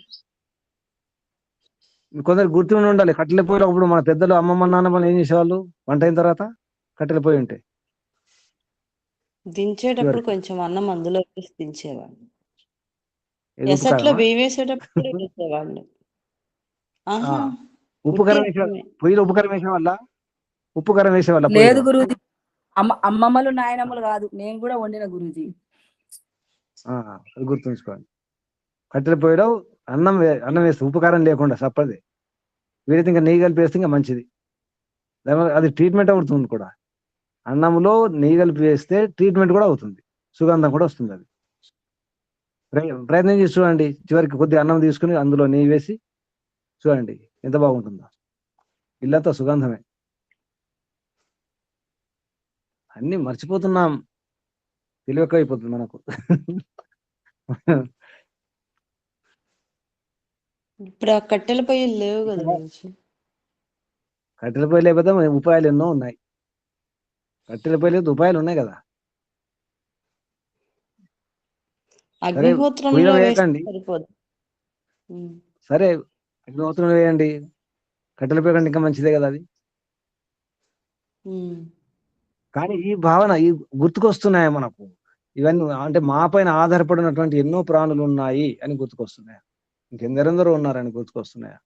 కొందరు గుర్తుండి ఉండాలి. కట్టెల పొయ్యిలో అప్పుడు మన పెద్దలు, అమ్మమ్మ, నాన్నమ్మలు ఏం చేసేవాళ్ళు? వంట అయిన తర్వాత కట్టెల పొయ్యి ఉంటే
దించేటప్పుడు కొంచెం అన్నం అందులో వేసి దించేవాళ్ళు.
ఏది ఉప్పు
ఎసట్లో
కారమా?
బియ్యం వేసేటప్పుడు వేసేవాళ్ళు. ఆహా,
ఉప్పు కారం వేసే పొయ్యిలో ఉప్పు కారం వేసే వాళ్ళ? ఉప్పు కారం వేసే వాళ్ళ?
లేదు గురూజీ, అమ్మమ్మలు నాయనమ్మలు కాదు, నేను కూడా వండిన గురూజీ.
అది గుర్తుంచుకోండి. కట్టెల పొయ్యిలో అన్నం వేస్తే ఉప్పు కారం లేకుండా సప్పది. వీరైతే ఇంకా నెయ్యి కలిపి వేస్తే ఇంకా మంచిది. అది ట్రీట్మెంట్ అవుతుంది కూడా. అన్నంలో నెయ్యి కలిపి వేస్తే ట్రీట్మెంట్ కూడా అవుతుంది, సుగంధం కూడా వస్తుంది. అది ప్రయత్నం చేసి చూడండి. చివరికి కొద్దిగా అన్నం తీసుకుని అందులో నెయ్యి వేసి చూడండి ఎంత బాగుంటుందో. ఇల్లంతా సుగంధమే. అన్ని మర్చిపోతున్నాం, తెలియకైపోతుంది మనకు.
ఇప్పుడు ఆ కట్టెల పొయ్యిలు లేవు కదా గురూజీ.
కట్టెల పొయ్యి లేకపోతే ఉపాయాలు ఎన్నో ఉన్నాయి. కట్టెల పొయ్యి లేదు, ఉపాయాలు ఉన్నాయి కదా.
అగ్నిహోత్రంలో వేస్తే సరిపోదు.
సరే, అగ్నిహోత్రం వేయండి, కట్టెల పొయ్యి కంటే ఇంకా మంచిదే కదా అది. కానీ ఈ భావన గుర్తుకొస్తున్నాయా మనకు? ఇవన్నీ అంటే మా పైన ఆధారపడినటువంటి ఎన్నో ప్రాణులు ఉన్నాయి అని గుర్తుకొస్తున్నాయా? ఇంకెందరెందరో ఉన్నారని గుర్తుకొస్తున్నాయా?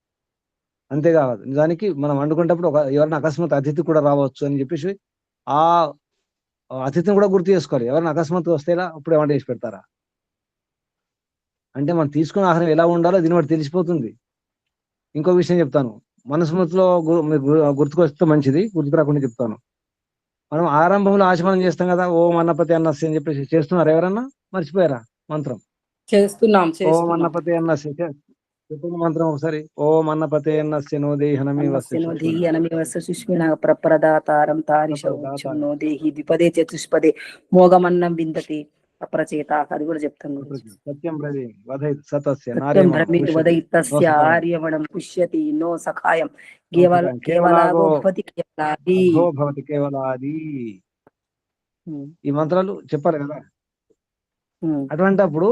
అంతేకాదు, నిజానికి మనం వండుకునేటప్పుడు ఎవరైనా అకస్మాత్ అతిథి కూడా రావచ్చు అని చెప్పేసి ఆ అతిథిని కూడా గుర్తు చేసుకోవాలి. ఎవరైనా అకస్మాత్ వస్తేలా అప్పుడు వంట చేసి పెడతారా? అంటే మనం తీసుకునే ఆహారం ఎలా ఉండాలో దీని బట్టి తెలిసిపోతుంది. ఇంకో విషయం చెప్తాను, మనస్మృతిలో గుర్తుకొస్తే మంచిది, గుర్తుకు రాకుండా చెప్తాను. మనం ఆరంభంలో ఆచమనం చేస్తాం కదా, ఓం అన్నపతి అన్నస్య అని చెప్పేసి. చేస్తున్నారు ఎవరన్నా? మర్చిపోయారా మంత్రం?
చేస్తున్నాం.
ఓం అన్నపతి అన్నస్య చెప్పండి మంత్రం ఒకసారి. ఓం అన్నపతే అన్నస్య నో దేహి
సుష్మిన ప్రప్రదాతారం తారిషౌచ్యం నో దేహి ద్విపదే చతుష్పదే మోగమన్నం విందతి అప్రచేత. అది కూడా చెప్తాను.
సత్యం బ్రవీమి వదైత్ సతస్య
సత్యం భ్రమేత్ వదైతస్య ఆర్యవణం పుష్యతి నో సఖాయం కేవలాగో భవతి
కేవలాది. ఈ మంత్రాలు చెప్పాలి కదా. అటువంటి అప్పుడు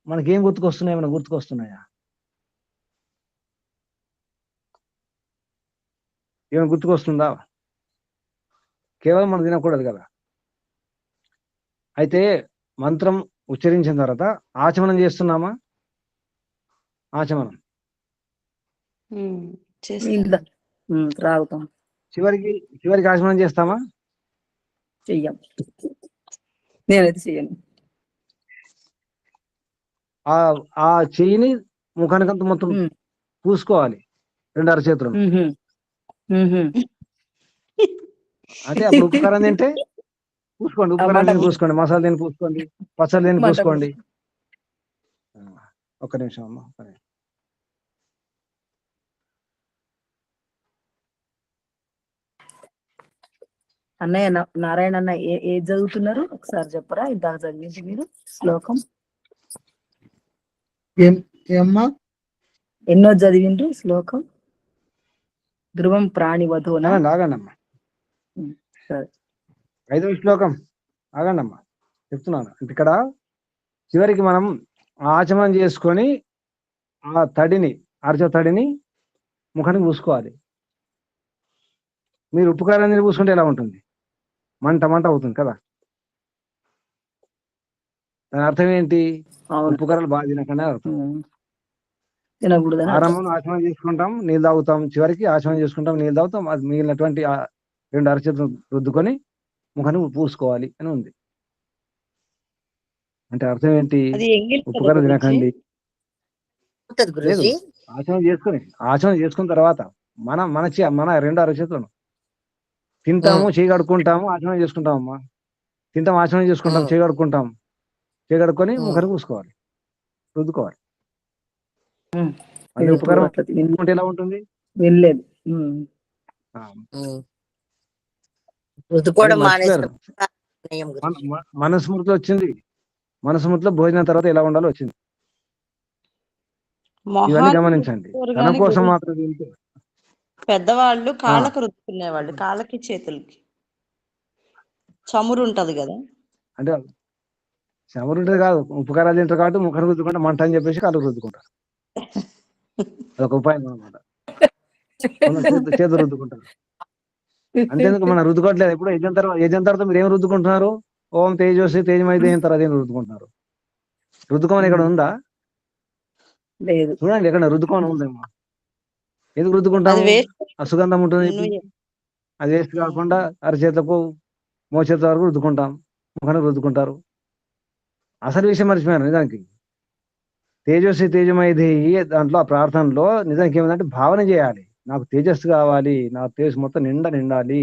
మనకేం గుర్తుకొస్తున్నాయి? మనకు గుర్తుకొస్తున్నాయా? ఏమైనా గుర్తుకొస్తుందా? కేవలం మనం తినకూడదు కదా. అయితే మంత్రం ఉచ్చరించిన తర్వాత ఆచమనం చేస్తున్నామా? ఆచమనం
త్రాగుతాం.
చివరికి ఆచమనం చేస్తామా?
చెయ్యం. నేనైతే చెయ్యను.
ఆ చెయ్యిని ముఖానికంత మొత్తం పూసుకోవాలి, 2 అరచేతులను. అంటే అప్పుడు ఉపకారం తింటే పూసుకోండి, ఉపకారం తిని పూసుకోండి, మసాలా తిని పూసుకోండి, పచ్చడి తిని పూసుకోండి. ఒక్క నిమిషం అమ్మా.
అన్నయ్య నారాయణ అన్న ఏది చదువుతున్నారు ఒకసారి చెప్పరా? ఇందాక చదివింది మీరు శ్లోకం
ఏమ్మా
ఎన్నో చదివిండ్రు శ్లోకం? ధ్రువం ప్రాణి వధువునా?
ఆగండమ్మా,
సరే
5వ శ్లోకం ఆగండమ్మా, చెప్తున్నాను. ఇక్కడ చివరికి మనం ఆచమనం చేసుకొని ఆ తడిని అరచ తడిని ముఖానికి పూసుకోవాలి. మీరు ఉప్పు కారం నీళ్ళు పూసుకుంటే ఎలా ఉంటుంది? మంట మంట అవుతుంది కదా. దాని అర్థం ఏంటి? ఉప్పు కారాలు బాగా తినకుండా అర్థం.
తినకూడదని
ఆరంభంలో ఆచమనం చేసుకుంటాం, నీళ్ళు తాగుతాం, చివరికి ఆచమనం చేసుకుంటాం, నీళ్ళు తాగుతాం. అది మిగిలినటువంటి 2 అరచేతులు రుద్దుకొని ముఖానికి పూసుకోవాలి అని ఉంది. అంటే అర్థం ఏంటి?
అది ఎంగిల్
ఉప్పు
కదా
కారం
గురూజీ?
తినకండి. లేదు,
గురుజీ
ఆచమనం చేసుకున్న తర్వాత మన 2 అరచేతులను తింటాము, చేయి కడుక్కుంటాము, ఆచమనం చేసుకుంటామమ్మా. తింటాం, ఆచమనం చేసుకుంటాం, చేయి కడుక్కుంటాం, చేయి కడుక్కొని ముఖానికి పూసుకోవాలి, రుద్దుకోవాలి. అంటే ఉప్పు కారం తింటే ఎలా ఉంటుంది?
వెళ్ళలేదు.
రుద్దుకోవడం
మర్చిపోయారు.
మానేసిన
మనస్మృతిలో వచ్చింది, మనస్మృతిలో భోజనం తర్వాత ఎలా ఉండాలో వచ్చింది. ఇవన్నీ గమనించండి. తన కోసం మాత్రం తింటే
పెద్దవాళ్ళు కాళ్ళకు రుద్దుకునేవాళ్ళు, కాళ్ళకి చేతులకి చమురు ఉంటది కదా.
అంటే చమురు ఉంటుంది కాదు, ఉప్పు కారాలు తింటారు కాబట్టి ముఖం రుద్దుకుంటే మంట అని చెప్పేసి కాళ్ళు రుద్దుకుంటారు. అదొక ఉపాయం అనమాట. చేతులు రుద్దుకుంటారు. అంతేందుకు మనం రుద్దుకోవట్లేదు. ఇప్పుడు యజ్ఞం తర్వాత మీరు ఏం రుద్దుకుంటున్నారు? ఓం తేజోసి తేజమైతే అయిన తర్వాత ఏం రుద్దుకుంటున్నారు? రుద్దుకోమని ఇక్కడ ఉందా?
లేదు.
చూడండి, ఎక్కడ రుద్దుకోమని ఉందేమో. ఎందుకు రుద్దుకుంటాము? అసుగంధం ఉంటుంది, అది వేస్ట్ కాకుండా అరచేతకు మోచేత వరకు రుద్దుకుంటాం, ముఖానికి రుద్దుకుంటారు. అసలు విషయం మర్చిపోయాను. నిజానికి తేజస్వి తేజమైదేయి దాంట్లో ఆ ప్రార్థనలో నిజానికి ఏమిటంటే భావన చేయాలి. నాకు తేజస్సు కావాలి, నా తేజస్సు మొత్తం నిండాలి,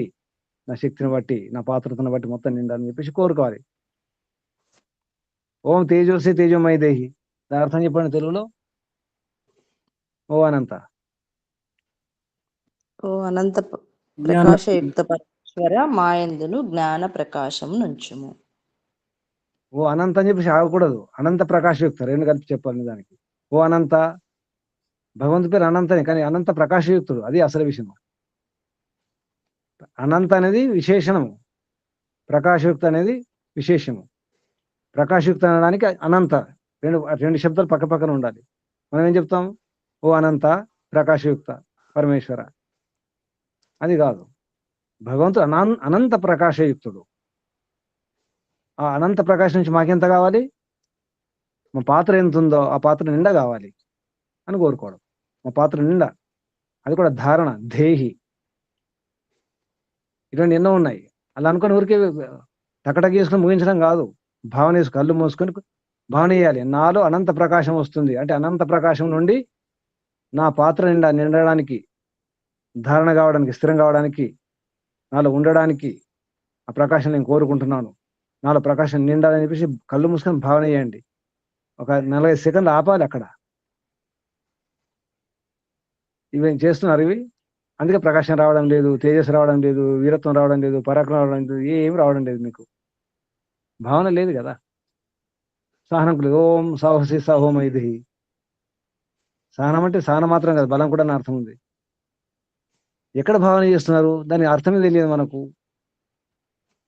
నా శక్తిని బట్టి, నా పాత్రతను బట్టి మొత్తం నిండాలని చెప్పేసి కోరుకోవాలి. ఓం తేజస్వి తేజమైదేహి, దాని అర్థం చెప్పండి తెలుగులో. ఓ అనంత
ప్రకాశయుక్త పరమేశ్వర మాయందును జ్ఞాన ప్రకాశం నుంచుము.
ఓ అనంత అని చెప్పేసి ఆగకూడదు. అనంత ప్రకాశయుక్త రెండు కలిపి చెప్పాలి దానికి. ఓ అనంత, భగవంతు పేరు అనంతనే, కానీ అనంత ప్రకాశయుక్తుడు, అది అసలు విషయం. అనంత అనేది విశేషణము, ప్రకాశయుక్త అనేది విశేషము. ప్రకాశయుక్త అనడానికి అనంత రెండు శబ్దాలు పక్క పక్కన ఉండాలి. మనం ఏం చెప్తాం? ఓ అనంత ప్రకాశయుక్త పరమేశ్వర, అది కాదు. భగవంతుడు అనంత ప్రకాశయుక్తుడు. ఆ అనంత ప్రకాశం నుంచి మాకెంత కావాలి? మా పాత్ర ఎంత ఉందో ఆ పాత్ర నిండా కావాలి అని కోరుకోవడం. మా పాత్ర నిండా, అది కూడా ధారణ, దేహి, ఇటువంటి ఎన్నో ఉన్నాయి. అలా అనుకుని ఊరికే టకటక చేసుకుని ముగించడం కాదు. భావన వేసుకు కళ్ళు మూసుకొని భావన చేయాలి. నాలో అనంత ప్రకాశం వస్తుంది అంటే అనంత ప్రకాశం నుండి నా పాత్ర నిండడానికి, ధారణ కావడానికి, స్థిరం కావడానికి, నాలో ఉండడానికి ఆ ప్రకాశం నేను కోరుకుంటున్నాను. నాలో ప్రకాశం నిండాలని చెప్పేసి కళ్ళు మూసుకొని భావన చేయండి. ఒక 45 సెకండ్లు ఆపాలి అక్కడ. ఇవి చేస్తున్నారు ఇవి. అందుకే ప్రకాశం రావడం లేదు, తేజస్సు రావడం లేదు, వీరత్వం రావడం లేదు, పరాక్రమం రావడం లేదు, ఏం రావడం లేదు. మీకు భావన లేదు కదా. సహనం లేదు. ఓం సాహసి సహోమైది. సహనం అంటే సహనం మాత్రం కాదు, బలం కూడా అర్థం ఉంది. ఎక్కడ భావన చేస్తున్నారు? దానికి అర్థమే తెలియదు మనకు.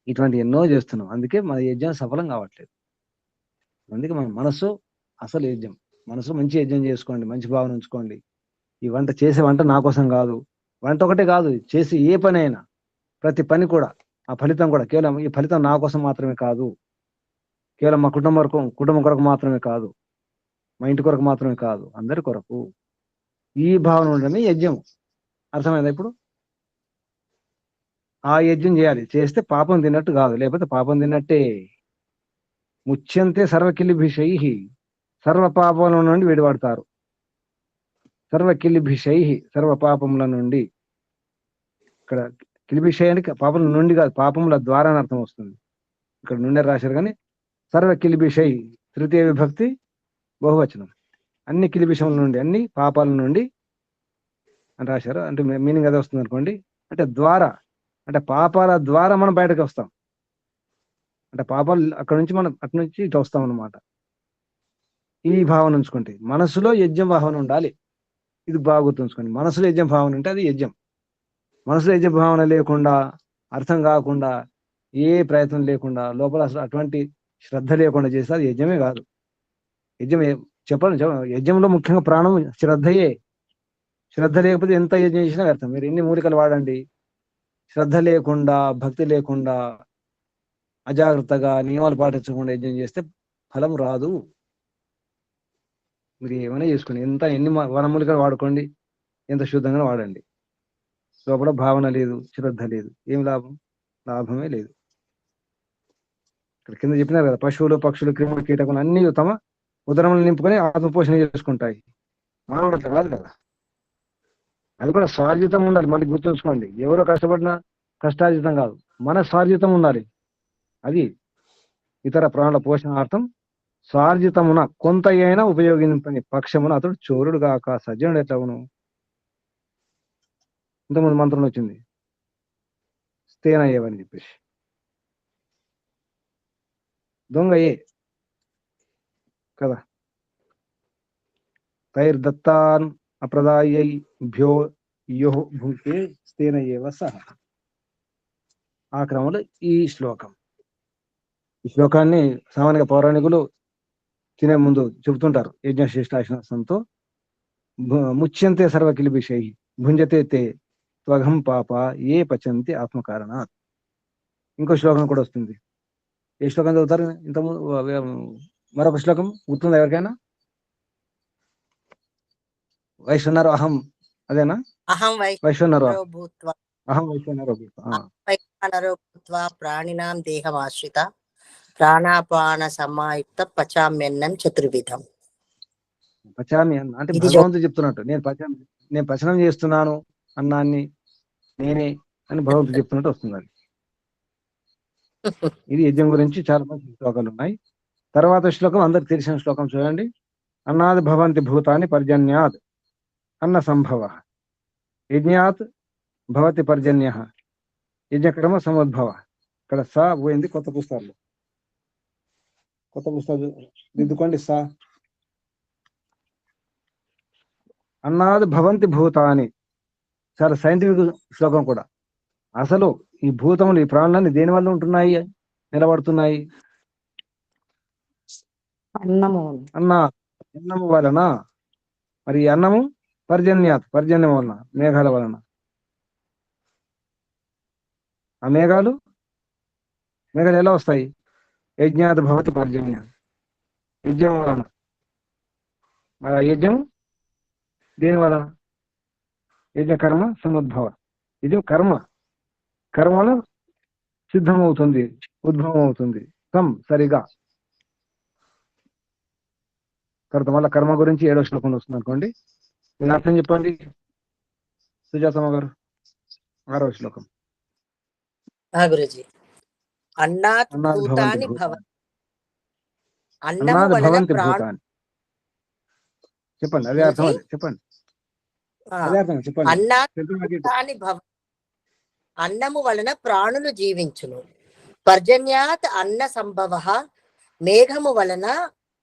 ఇటువంటి ఎన్నో చేస్తున్నాం, అందుకే మన యజ్ఞం సఫలం కావట్లేదు. అందుకే మన మనసు అసలు యజ్ఞం. మనసు మంచి యజ్ఞం చేసుకోండి, మంచి భావన ఉంచుకోండి. ఈ వంట చేసే వంట నా కోసం కాదు, వంట ఒకటే కాదు, చేసి ఏ పని అయినా ప్రతి పని కూడా ఆ ఫలితం కూడా కేవలం ఈ ఫలితం నా కోసం మాత్రమే కాదు, కేవలం మా కుటుంబం కొరకు మాత్రమే కాదు, మా ఇంటి కొరకు మాత్రమే కాదు, అందరి కొరకు. ఈ భావన ఉండడమే యజ్ఞం. అర్థమైందా ఇప్పుడు? ఆ యజ్ఞం చేయాలి. చేస్తే పాపం తిన్నట్టు కాదు, లేకపోతే పాపం తిన్నట్టే. ముచ్యంతే సర్వకిలిభిషై, సర్వ పాపముల నుండి విడిపడతారు. సర్వకిలిభిషై, సర్వ పాపముల నుండి. ఇక్కడ కిలిభిషై అంటే పాపముల నుండి కాదు, పాపముల ద్వారా అర్థం వస్తుంది. ఇక్కడ నుండే రాశారు కానీ సర్వ కిలిభిషై తృతీయ విభక్తి బహువచనం. అన్ని కిలిభిషముల నుండి, అన్ని పాపాల నుండి అని రాశారు. అంటే మీనింగ్ అదే వస్తుంది అనుకోండి. అంటే ద్వారా, అంటే పాపాల ద్వారా మనం బయటకు వస్తాం. అంటే పాపాలు అక్కడ నుంచి మనం అటు నుంచి ఇటు వస్తాం అన్నమాట. ఈ భావన ఉంచుకుంటే మనసులో యజ్ఞం భావన ఉండాలి. ఇది బాగా గుర్తుంచుకోండి. మనసులో యజ్ఞం భావన ఉంటే అది యజ్ఞం. మనసులో యజ్ఞ భావన లేకుండా, అర్థం కాకుండా, ఏ ప్రయత్నం లేకుండా, లోపల అసలు అటువంటి శ్రద్ధ లేకుండా చేస్తే అది యజ్ఞమే కాదు. యజ్ఞం చెప్పండి, యజ్ఞంలో ముఖ్యంగా ప్రాణం శ్రద్ధయే. శ్రద్ధ లేకపోతే ఎంత యజ్ఞం చేసినా వ్యర్థం. మీరు ఎన్ని మూలికలు వాడండి, శ్రద్ధ లేకుండా, భక్తి లేకుండా, అజాగ్రత్తగా, నియమాలు పాటించకుండా యజ్ఞం చేస్తే ఫలం రాదు. మీరు ఏమైనా చేసుకోండి, ఎన్ని వనమూలికలు వాడుకోండి, ఎంత శుద్ధంగా వాడండి, లోపల భావన లేదు, శ్రద్ధ లేదు, ఏం లాభం? లాభమే లేదు. ఇక్కడ కింద చెప్పినారు కదా, పశువులు, పక్షులు, క్రిములు, కీటకులు అన్ని తమ ఉదరములు నింపుకొని ఆత్మపోషణ చేసుకుంటాయి. మానవుడు అట్లా కాదు కదా. అది కూడా స్వార్జితం ఉండాలి. మళ్ళీ గుర్తుంచుకోండి, ఎవరో కష్టపడినా కష్టార్జితం కాదు, మన స్వార్జితం ఉండాలి. అది ఇతర ప్రాణుల పోషణార్థం స్వార్జితమున కొంత అయినా ఉపయోగింపని పక్షమున అతడు చోరుడు గాక సజ్జనుడు ఎట్లవును. ఇంతకుముందు మంత్రం వచ్చింది, స్తేనయ్యవని చెప్పేసి. దొంగయే కదా. తైర్దత్తాన్ అప్రదాయై భ్యో యో భూతే స్తేనయేవ సహ. ఆ క్రమంలో ఈ శ్లోకం, ఈ శ్లోకాన్ని సామాన్య పౌరాణికులు తినే ముందు చెబుతుంటారు. యజ్ఞశిష్టాసనంతో ముచ్యంతే సర్వకిలిభిషై భుంజతే తే త్వగం పాప ఏ పచంతి ఆత్మకారణాత్. ఇంకో శ్లోకం కూడా వస్తుంది. ఏ శ్లోకం చదువుతారు? ఇంతకుముందు మరొక శ్లోకం గుర్తుందా ఎవరికైనా? వైశ్వనరు అహం, అదేనా?
అహం
వైశ్వనరు
వైశ్వనరో భూత్వా
అహం వైశ్వనరు
వైశ్వనరో భూత్వా ప్రాణినాం దేహమాశ్రిత ప్రాణాపాన సమాయుక్త పచామ్యన్నం చతుర్విధం.
పచామి అన్న అంటే
ఇది
భగవంతుడు చెప్తున్నట్టు, నేను పచనం చేస్తున్నాను అన్నాన్ని నేనే అని భగవంతుడు చెప్తున్నట్టు వస్తుంది. అది ఇది యజ్ఞం గురించి చాలా మంచి శ్లోకాలు ఉన్నాయి. తర్వాత శ్లోకం అందరికి తెలిసిన శ్లోకం చూడండి. అన్నాది భవంతి భూతాన్ని పర్జన్యాత్ అన్న సంభవ యజ్ఞాత్ భవతి పర్జన్య యజ్ఞక్రమ సముద్భవ. ఇక్కడ సా పోయింది, కొత్త పుస్తకాలు దిద్దుకోండి. సా అన్నాది భవంతి భూతాన్ని, చాలా సైంటిఫిక్ శ్లోకం కూడా. అసలు ఈ భూతములు, ఈ ప్రాణులన్నీ దేని వల్ల ఉంటున్నాయి, నిలబడుతున్నాయి? అన్నము వలన. మరి ఈ అన్నము పర్జన్యం వలన, మేఘాల వలన. ఆ మేఘాలు ఎలా వస్తాయి? యజ్ఞాత్ భవతి పర్జన్య, యజ్ఞం వలన. మరి ఆ యజ్ఞం దేని వలన? యజ్ఞ కర్మ సముద్భవ. ఇది కర్మల సిద్ధమవుతుంది, ఉద్భవం అవుతుంది. సరిగా తర్వాత మళ్ళీ కర్మ గురించి 7వ శ్లోకంలో వస్తుంది అనుకోండి. నేను అర్థం చెప్పండి సుజాతమ్మ గారు. 6వ శ్లోకం.
గురుజీ, అన్నాత్ భూతాని భవంతి. అన్నము
అన్నాది
వలన
భవంతి
ప్రాణు.
భూతాన్ని చెప్పండి, అదే అర్థం. అది చెప్పండి, అదే అర్థం చెప్పండి.
అన్నాత్ భూతాని భవంతి. అన్నము వలన ప్రాణులు జీవించును. పర్జన్యాత్ అన్న సంభవ, మేఘము వలన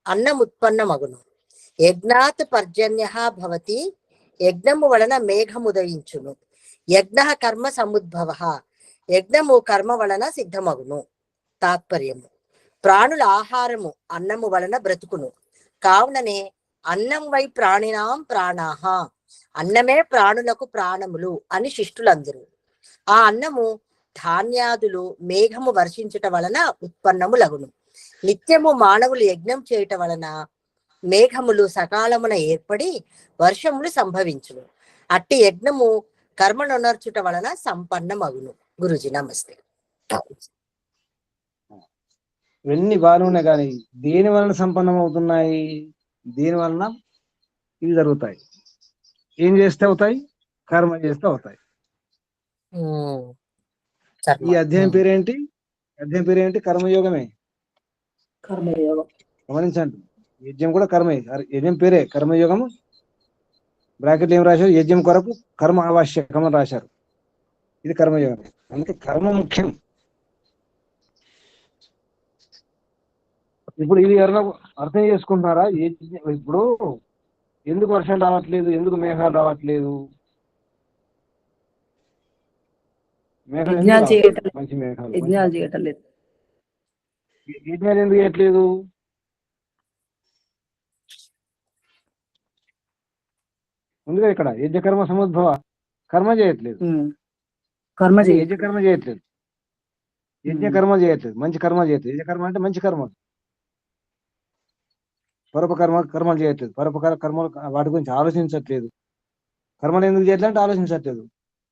అన్నముత్పన్నమగును. యజ్ఞాత్ పర్జన్య భవతి, యజ్ఞము వలన మేఘముదయించును. యజ్ఞ కర్మ సముద్భవ, యజ్ఞము కర్మ వలన సిద్ధమగును. తాత్పర్యము: ప్రాణుల ఆహారము అన్నము వలన బ్రతుకును. కావుననే అన్నం వై ప్రాణినాం ప్రాణాహ, అన్నమే ప్రాణులకు ప్రాణములు అని శిష్టులందరూ. ఆ అన్నము ధాన్యాదులు మేఘము వర్షించుట వలన ఉత్పన్నములగును. నిత్యము మానవులు యజ్ఞం చేయుట వలన మేఘములు సకాలమున ఏర్పడి వర్షములు సంభవించును. అట్టి యజ్ఞము కర్మనొనర్చుట వలన సంపన్నమగును. గురుజీ నమస్తే.
ఇవన్నీ బాగానే, కానీ దేని వలన సంపన్నం అవుతున్నాయి? దేని వలన ఇవి జరుగుతాయి? ఏం చేస్తే అవుతాయి? కర్మ చేస్తే అవుతాయి. ఈ అధ్యాయం పేరేంటి? కర్మయోగమే. గమనించండి, యజ్ఞం కూడా కర్మే. యజ్ఞం పేరే కర్మయోగము. బ్రాకెట్లు ఏం రాశారు? యజ్ఞం కొరకు కర్మ ఆవశ్యకం అని రాశారు. ఇది కర్మయోగం. అందుకే కర్మ ముఖ్యం. ఇప్పుడు ఇది ఎవరైనా అర్థం చేసుకుంటున్నారా? ఇప్పుడు ఎందుకు వర్షం రావట్లేదు, ఎందుకు మేఘాలు రావట్లేదు? మేఘాలు ఎందుకు
యజ్ఞాలు
రావట్లేదు?
చేయటం
మంచి మేఘాలు
యజ్ఞాలు చేయటం లేదు.
యజ్ఞాలు ఎందుకు చేయట్లేదు? ముందుగా ఇక్కడ యజ్ఞకర్మ సముద్భవ కర్మ చేయట్లేదు.
కర్మ చేయటం
యజ్ఞకర్మ చేయట్లేదు, యజ్ఞకర్మ చేయట్లేదు, మంచి కర్మ చేయట్లేదు. యజ్ఞకర్మ అంటే మంచి కర్మ. కర్మలు చేయట్లేదు, కర్మలు వాటి గురించి ఆలోచించట్లేదు. కర్మలు ఎందుకు చేయట్లేదు అంటే ఆలోచించట్లేదు.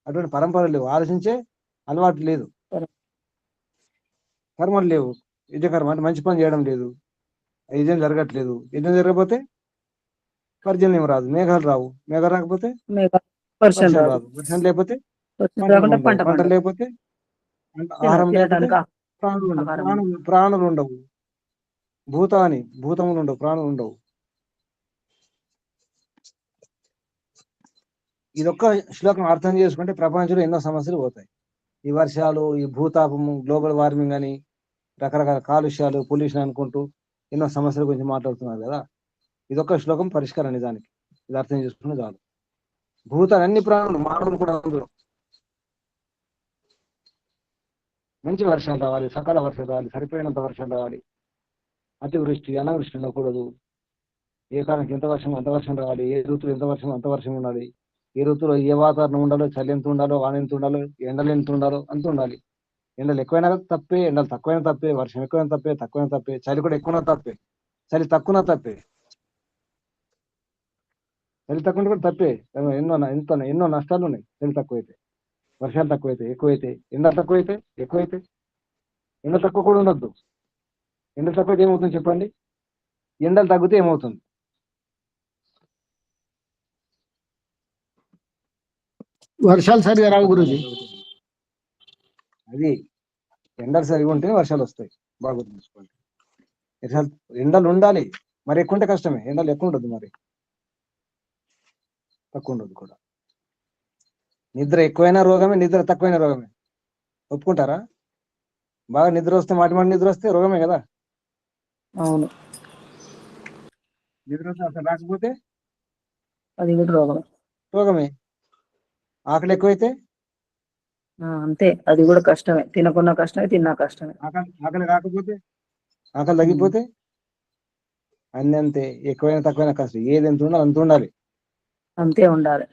అటువంటి పరంపర లేవు, ఆలోచించే అలవాటు లేదు, కర్మలు లేవు. యజ్ఞకర్మ అంటే మంచి పని చేయడం లేదు, యజ్ఞం జరగట్లేదు. యజ్ఞం జరగకపోతే పర్జన్యం రాదు, మేఘాలు రావు. మేఘాలు రాకపోతే వర్షం రాదు, వర్షం లేకపోతే పంటలు లేకపోతే ఆహారం లేకపోతే ప్రాణులు ఉండవు. భూతములు ఉండవు, ప్రాణులు ఉండవు. ఇదొక్క శ్లోకం అర్థం చేసుకుంటే ప్రపంచంలో ఎన్నో సమస్యలు పోతాయి. ఈ వర్షాలు, ఈ భూతాపము, గ్లోబల్ వార్మింగ్ అని రకరకాల కాలుష్యాలు, పొల్యూషన్ అనుకుంటూ ఎన్నో సమస్యల గురించి మాట్లాడుతున్నారు కదా. ఇదొక్క శ్లోకం పరిష్కారం నిజానికి. ఇది అర్థం చేసుకున్న చాలు. భూతాలు అన్ని ప్రాణులు, మానవులు కూడా అందులో మంచి వర్షం రావాలి, సకాల వర్షం రావాలి, సరిపోయినంత వర్షం రావాలి. అతివృష్టి అనావృష్టి ఉండకూడదు. ఏ కాలానికి ఎంత వర్షం అంత వర్షం రావాలి, ఏ ఋతువు ఎంత వర్షం అంత వర్షం ఉండాలి, ఏ ఋతువులో ఏ వాతావరణం ఉండాలో, చలి ఎంత ఉండాలో, వాన ఎంత ఉండాలో, ఎండలు ఎంత ఉండాలో అంత ఉండాలి. ఎండలు ఎక్కువైనా తప్పే, ఎండలు తక్కువైనా తప్పే, వర్షం ఎక్కువైనా తప్పే, తక్కువైనా తప్పే, చలి కూడా ఎక్కువనా తప్పే, చలి తక్కువనా తప్పే. చలి తక్కువ కూడా తప్పే. ఎన్నో నష్టాలు ఉన్నాయి. చలి తక్కువైతే, వర్షాలు తక్కువైతే, ఎక్కువైతే, ఎండలు తక్కువైతే, ఎక్కువైతే. ఎండలు తక్కువ కూడా ఉండొద్దు. ఎండలు తక్కువైతే ఏమవుతుంది చెప్పండి? ఎండలు తగ్గితే ఏమవుతుంది?
వర్షాలు సరిగా రావు గురూజీ.
అది ఎండలు సరిగా ఉంటే వర్షాలు వస్తాయి. బాగా గుర్తుంచుకోండి. ఎండలు ఉండాలి, మరి ఎక్కువ ఉంటే కష్టమే. ఎండలు ఎక్కువ ఉండదు, మరి తక్కువ ఉండదు కూడా. నిద్ర ఎక్కువైనా రోగమే, నిద్ర తక్కువైన రోగమే. ఒప్పుకుంటారా? బాగా నిద్ర వస్తే, మాటి నిద్ర వస్తే రోగమే కదా.
అవును,
నిద్ర వస్తే అసలు రాకపోతే
అది కూడా
రోగమే. ఆకలి ఎక్కువైతే
అంతే, అది కూడా కష్టమే. తినకున్నా కష్టమే, తిన్నా కష్టమే.
ఆకలి కాకపోతే, ఆకలి తగ్గిపోతే అన్ని అంతే. ఎక్కువైనా తక్కువైనా కష్టం. ఏది ఎంత ఉండాలి అంత ఉండాలి,
అంతే ఉండాలి.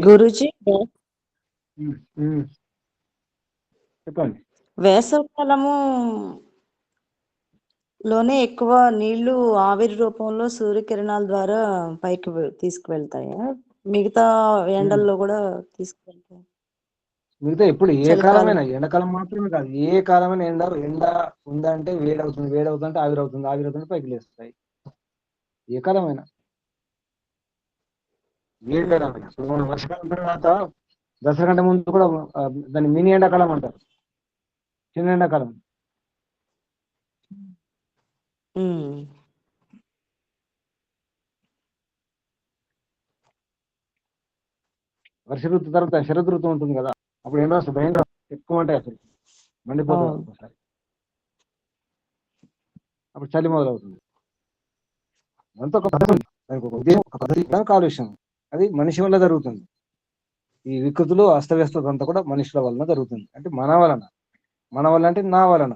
గురుజీ,
చెప్పండి.
వేసవికాలము లోనే ఎక్కువ నీళ్లు ఆవిరి రూపంలో సూర్యకిరణాల ద్వారా పైకి తీసుకువెళ్తాయా? మిగతా ఎండల్లో కూడా తీసుకువెళ్తాయి?
మిగతా ఎప్పుడు ఏ కాలమైనా, ఎండాకాలం మాత్రమే కాదు, ఏ కాలమైనా ఎండ ఉందంటే వేడవుతుంది, వేడవుతుందంటే ఆవిరవుతుంది, ఆవిరవుతుంటే పైకి లేస్తాయి. ఏ కాలమైనా, ఏ కాలమైనా. ఇప్పుడు మనం వర్షాకాలం తర్వాత దసరా కంటే ముందు కూడా దాన్ని మినీ ఎండాకాలం అంటారు, చిన్న ఎండాకాలం. వర్ష ఋతు తర్వాత శరద్ ఋతువు ఉంటుంది కదా, అప్పుడు ఎండ వస్తుంది, భయంగా ఎక్కువ ఉంటాయి, అసలు మండిపోతుంది ఒకసారి. అప్పుడు చలి మొదలవుతుంది. అంతా ఒక పద్ధతి, దానికి ఒక ఉద్దేశం, ఒక పద్ధతి, కాలుష్యం. అది మనిషి వల్ల జరుగుతుంది. ఈ వికృతులు, అస్తవ్యస్తత అంతా కూడా మనుషుల వలన జరుగుతుంది. అంటే మన వల్ల అంటే నా వలన,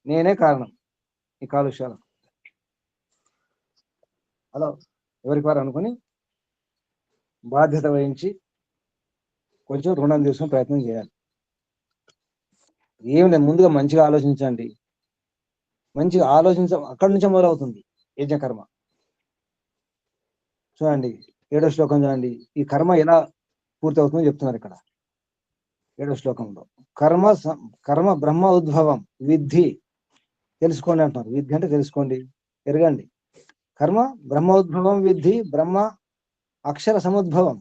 నేనే కారణం ఈ కాలుష్యాలకు. అలా ఎవరికి వారు అనుకుని బాధ్యత వహించి కొంచెం రుణం తీసుకునే ప్రయత్నం చేయాలి. ఏం లేదు, ముందుగా మంచిగా ఆలోచించండి. మంచిగా అక్కడి నుంచే మొదలవుతుంది యజ్ఞకర్మ. చూడండి 7వ శ్లోకం చూడండి. ఈ కర్మ ఎలా పూర్తి అవుతుందో చెప్తున్నారు ఇక్కడ 7వ శ్లోకంలో. కర్మ బ్రహ్మ ఉద్భవం విద్ధి, తెలుసుకోండి అంటున్నారు. విద్ధి అంటే తెలుసుకోండి, ఎరగండి. కర్మ బ్రహ్మ ఉద్భవం విద్ధి, బ్రహ్మ అక్షర సముద్భవం,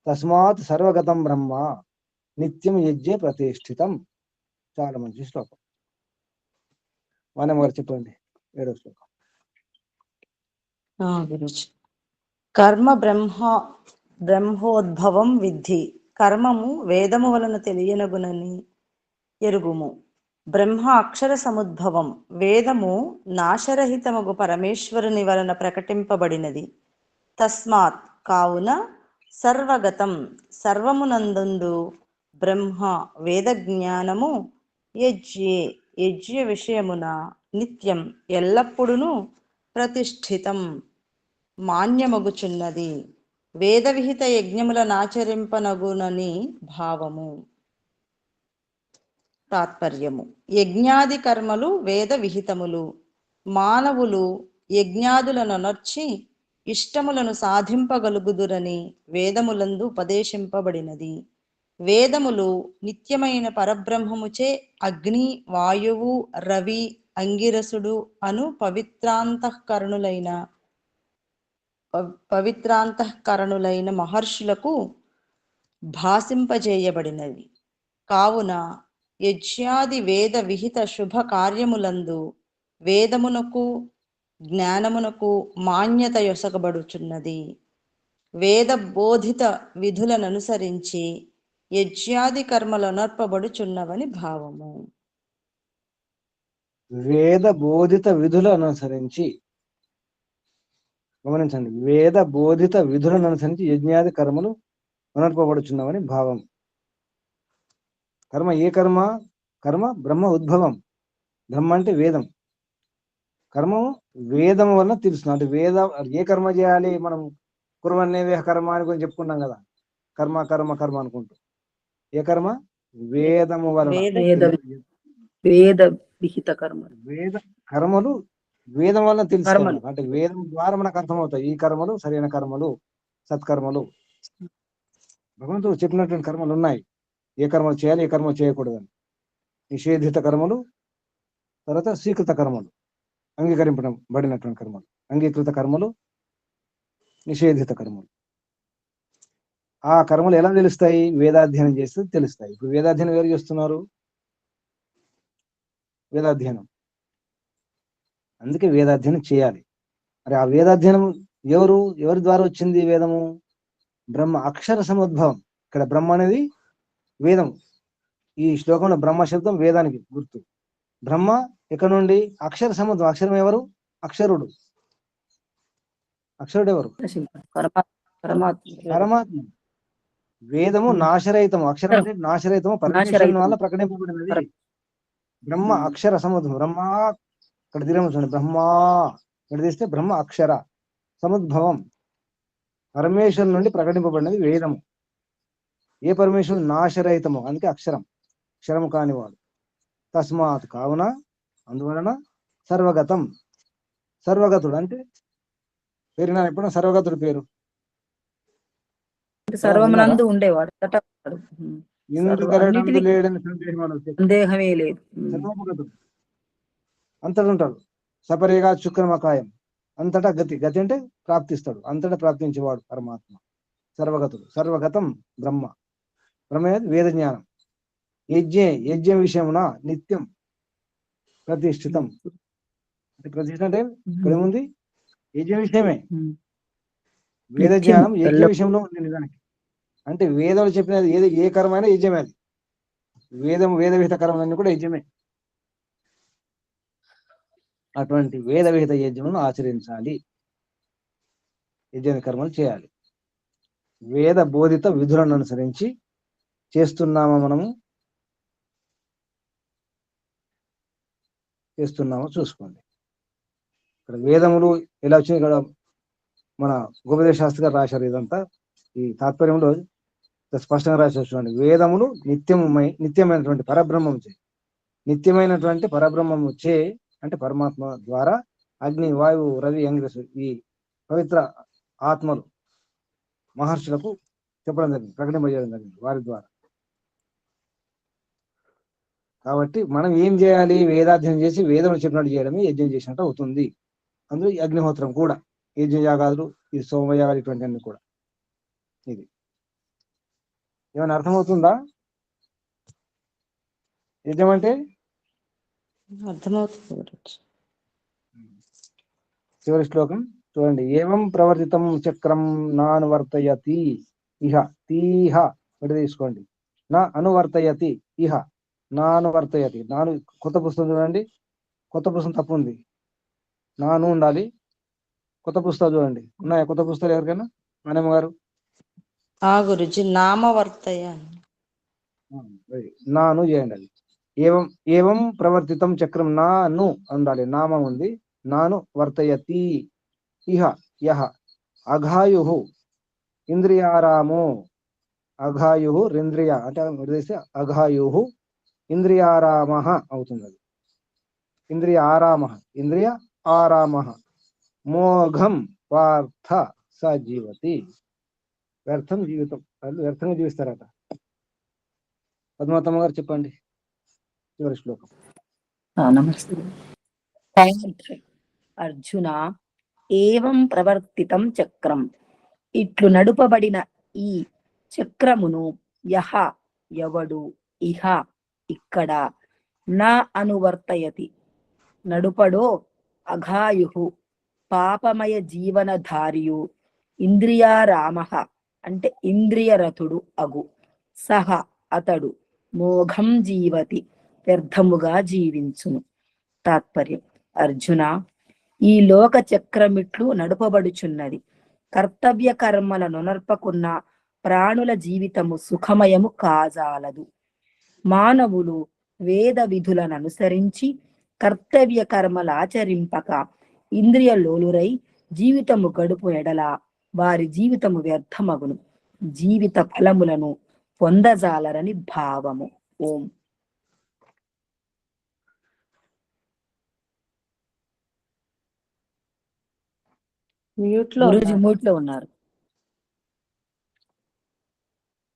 తస్మాత్ సర్వగతం బ్రహ్మ నిత్యం యజ్ఞే ప్రతిష్ఠితం. చాలా మంచి శ్లోకం. మనం గారు చెప్పండి 7వ శ్లోకం.
గురుజీ, కర్మ బ్రహ్మోద్భవం విద్ధి. కర్మము వేదము వలన తెలియనగునని ఎరుగుము. బ్రహ్మ అక్షర సముద్భవం. వేదము నాశరహితమగు పరమేశ్వరుని వలన ప్రకటింపబడినది. తస్మాత్ కావున సర్వగతం సర్వమునందుండు బ్రహ్మ వేద జ్ఞానము యజ్ఞే యజ్ఞ విషయమున నిత్యం ఎల్లప్పుడును ప్రతిష్ఠితం మాన్యమగుచున్నది. వేద విహిత యజ్ఞములనాచరింపనగునని భావము. తాత్పర్యము: యజ్ఞాది కర్మలు వేద విహితములు. మానవులు యజ్ఞాదులనొనర్చి ఇష్టములను సాధింపగలుగుదురని వేదములందు ఉపదేశింపబడినది. వేదములు నిత్యమైన పరబ్రహ్మముచే అగ్ని, వాయువు, రవి, అంగిరసుడు అను పవిత్రాంతఃకరణులైన మహర్షులకు భాసింపజేయబడినవి. కావున యజ్ఞాది వేద విహిత శుభ కార్యములందు వేదమునకు జ్ఞానమునకు మాన్యత యొసగబడుచున్నది. వేద బోధిత విధులను అనుసరించి యజ్ఞాది కర్మలు అనర్పబడుచున్నవని భావము.
వేద బోధిత విధులను అనుసరించి, గమనించండి, వేద బోధిత విధులను అనుసరించి యజ్ఞాది కర్మలు అనర్పబడుచున్నవని భావం. కర్మ ఏ కర్మ? కర్మ బ్రహ్మ ఉద్భవం. బ్రహ్మ అంటే వేదం. కర్మము వేదం వలన తెలుస్తుంది. అంటే వేద ఏ కర్మ చేయాలి? మనం కుర్వన్నేవేహ కర్మ అని కొంచెం చెప్పుకున్నాం కదా, కర్మ కర్మ కర్మ అనుకుంటూ. ఏ కర్మ? వేదము వలన.
వేద విహిత కర్మలు.
వేద కర్మలు వేదం వలన తెలుస్తాయి మనకు. అంటే వేదం ద్వారా మనకు అర్థమవుతాయి ఈ కర్మలు సరైన కర్మలు, సత్కర్మలు. భగవంతుడు చెప్పినటువంటి కర్మలు ఉన్నాయి, ఏ కర్మలు చేయాలి, ఏ కర్మలు చేయకూడదని. నిషేధిత కర్మలు, తర్వాత స్వీకృత కర్మలు, అంగీకరింపబడినటువంటి కర్మలు. అంగీకృత కర్మలు, నిషేధిత కర్మలు. ఆ కర్మలు ఎలా తెలుస్తాయి? వేదాధ్యయనం చేస్తే తెలుస్తాయి. ఇప్పుడు వేదాధ్యయనం ఎవరు చేస్తున్నారు? వేదాధ్యయనం. అందుకే వేదాధ్యయనం చేయాలి. మరి ఆ వేదాధ్యయనం ఎవరి ద్వారా వచ్చింది? వేదము బ్రహ్మ అక్షర సముద్భవం. ఇక్కడ బ్రహ్మ అనేది వేదం. ఈ శ్లోకంలో బ్రహ్మ శబ్దం వేదానికి గుర్తు. బ్రహ్మ ఎక్కడ నుండి? అక్షర సముద్రం. అక్షరం ఎవరు? అక్షరుడు. అక్షరుడు ఎవరు? పరమాత్మ. వేదము నాశరహితము. అక్షరం అంటే నాశరహితము, పరమేశ్వరుని వల్ల ప్రకటింపబడినది. బ్రహ్మ అక్షర సముద్రం. బ్రహ్మ ఇక్కడ తీరం చూడండి, బ్రహ్మ ఇక్కడ తీస్తే బ్రహ్మ అక్షర సముద్భవం. పరమేశ్వరుని నుండి ప్రకటింపబడినది వేదము. ఏ పరమేశ్వరుడు? నాశరహితము, అందుకే అక్షరం, అక్షరము కానివాడు. తస్మాత్ కావున, అందువలన సర్వగతం. సర్వగతుడు అంటే పేరు ఎప్పుడైనా సర్వగతుడు పేరు
సర్వమునందు ఉండేవాడు.
లేడని
సందేహమే లేదు.
సర్వోపగతుడు అంతటా ఉంటాడు. సపరేగా చుక్రమకాయం. అంతటా గతి. గతి అంటే ప్రాప్తిస్తాడు, అంతటా ప్రాప్తించేవాడు పరమాత్మ. సర్వగతుడు. సర్వగతం బ్రహ్మ. బ్రహ్మ వేద జ్ఞానం. యజ్ఞ విషయమున నిత్యం ప్రతిష్ఠితం. ప్రతిష్ఠ అంటే ఇక్కడ ఏముంది? యజ్ఞ విషయమే. వేద జ్ఞానం యజ్ఞ విషయంలో ఉంది నిజానికి. అంటే వేదాలు చెప్పినది ఏ కర్మైనా యజ్ఞమే. అది వేద విహిత కర్మలన్నీ కూడా యజ్ఞమే. అటువంటి వేద విహిత యజ్ఞములను ఆచరించాలి, యజ్ఞ కర్మలు చేయాలి. వేద బోధిత విధులను అనుసరించి చేస్తున్నామా మనము? చేస్తున్నామో చూసుకోండి. ఇక్కడ వేదములు ఎలా వచ్చినాయి? ఇక్కడ మన గోపదేశ శాస్త్రి గారు రాశారు. ఇదంతా ఈ తాత్పర్యంలో స్పష్టంగా రాశారు చూడండి. వేదములు నిత్యమైనటువంటి పరబ్రహ్మము చే, నిత్యమైనటువంటి పరబ్రహ్మము చే అంటే పరమాత్మ ద్వారా అగ్ని, వాయువు, రవి, అంగిరసు ఈ పవిత్ర ఆత్మలు మహర్షులకు చెప్పడం జరిగింది, ప్రకటింపజేయడం జరిగింది వారి ద్వారా. కాబట్టి మనం ఏం చేయాలి? వేదాధ్యయనం చేసి వేదములు చెప్పినట్టు చేయడమే యజ్ఞం చేసినట్టు అవుతుంది. అందులో ఈ అగ్నిహోత్రం కూడా, యజ్ఞయాగాదులు, ఈ సోమయాగాలు, ఇటువంటివన్నీ కూడా. ఇది ఏమైనా అర్థమవుతుందా? యజ్ఞం అంటే
అర్థమవుతుంది.
చివరి శ్లోకం చూడండి. ఏవం ప్రవర్తితం చక్రం నానువర్తయతి. ఇహ తీహ ఒకటి తీసుకోండి. నా అనువర్తయతి ఇహ నా అనువర్తయతి నాను కొత్త పుస్తకం చూడండి, కొత్త పుస్తకం తప్పు ఉంది, నాను ఉండాలి. కొత్త పుస్తకాలు చూడండి, ఉన్నాయా కొత్త పుస్తకాలు ఎవరికైనా? మనమ్మ గారు
గురుజీ నామవర్తయ.
నాను చేయండి. అది ఏవం ఏవం ప్రవర్తితం చక్రం నాను ఉండాలి, నామం ఉంది. నాను వర్తయతి ఇహ యహ అఘాయు ఇంద్రియారామో అఘాయు రింద్రియ అంటే అఘాయు ఇంద్రియారామ అవుతుంది. అది ఇంద్రియ ఆరామ మోఘం పార్థ స జీవతి. వ్యర్థం జీవితం, వాళ్ళు వ్యర్థంగా జీవిస్తారట. పద్మావతమ్మ గారు చెప్పండి చివరి శ్లోకం.
నమస్తే. అర్జున ఏవం ప్రవర్తితం చక్రం, ఇట్లు నడుపబడిన ఈ చక్రమును యహ ఎవడు ఇహ ఇక్కడ నా అనువర్తయతి నడుపడో అఘాయు పాపమయ జీవనధారియు ఇంద్రియారామ అంటే ఇంద్రియరథుడు అగు సహ అతడు మోఘం జీవతి వ్యర్థముగా జీవించును. తాత్పర్యం: అర్జున, ఈ లోక చక్రమిట్లు నడుపబడుచున్నది. కర్తవ్య కర్మలను నర్పకున్న ప్రాణుల జీవితము సుఖమయము కాజాలదు. మానవులు వేద విధులను అనుసరించి కర్తవ్య కర్మలాచరింపక ఇంద్రియ లోలురై జీవితము గడుపు ఎడల వారి జీవితము వ్యర్థమగును. జీవిత ఫలములను పొందజాలరని భావము. ఓం. గురూజీ మ్యూట్ లో ఉన్నారు.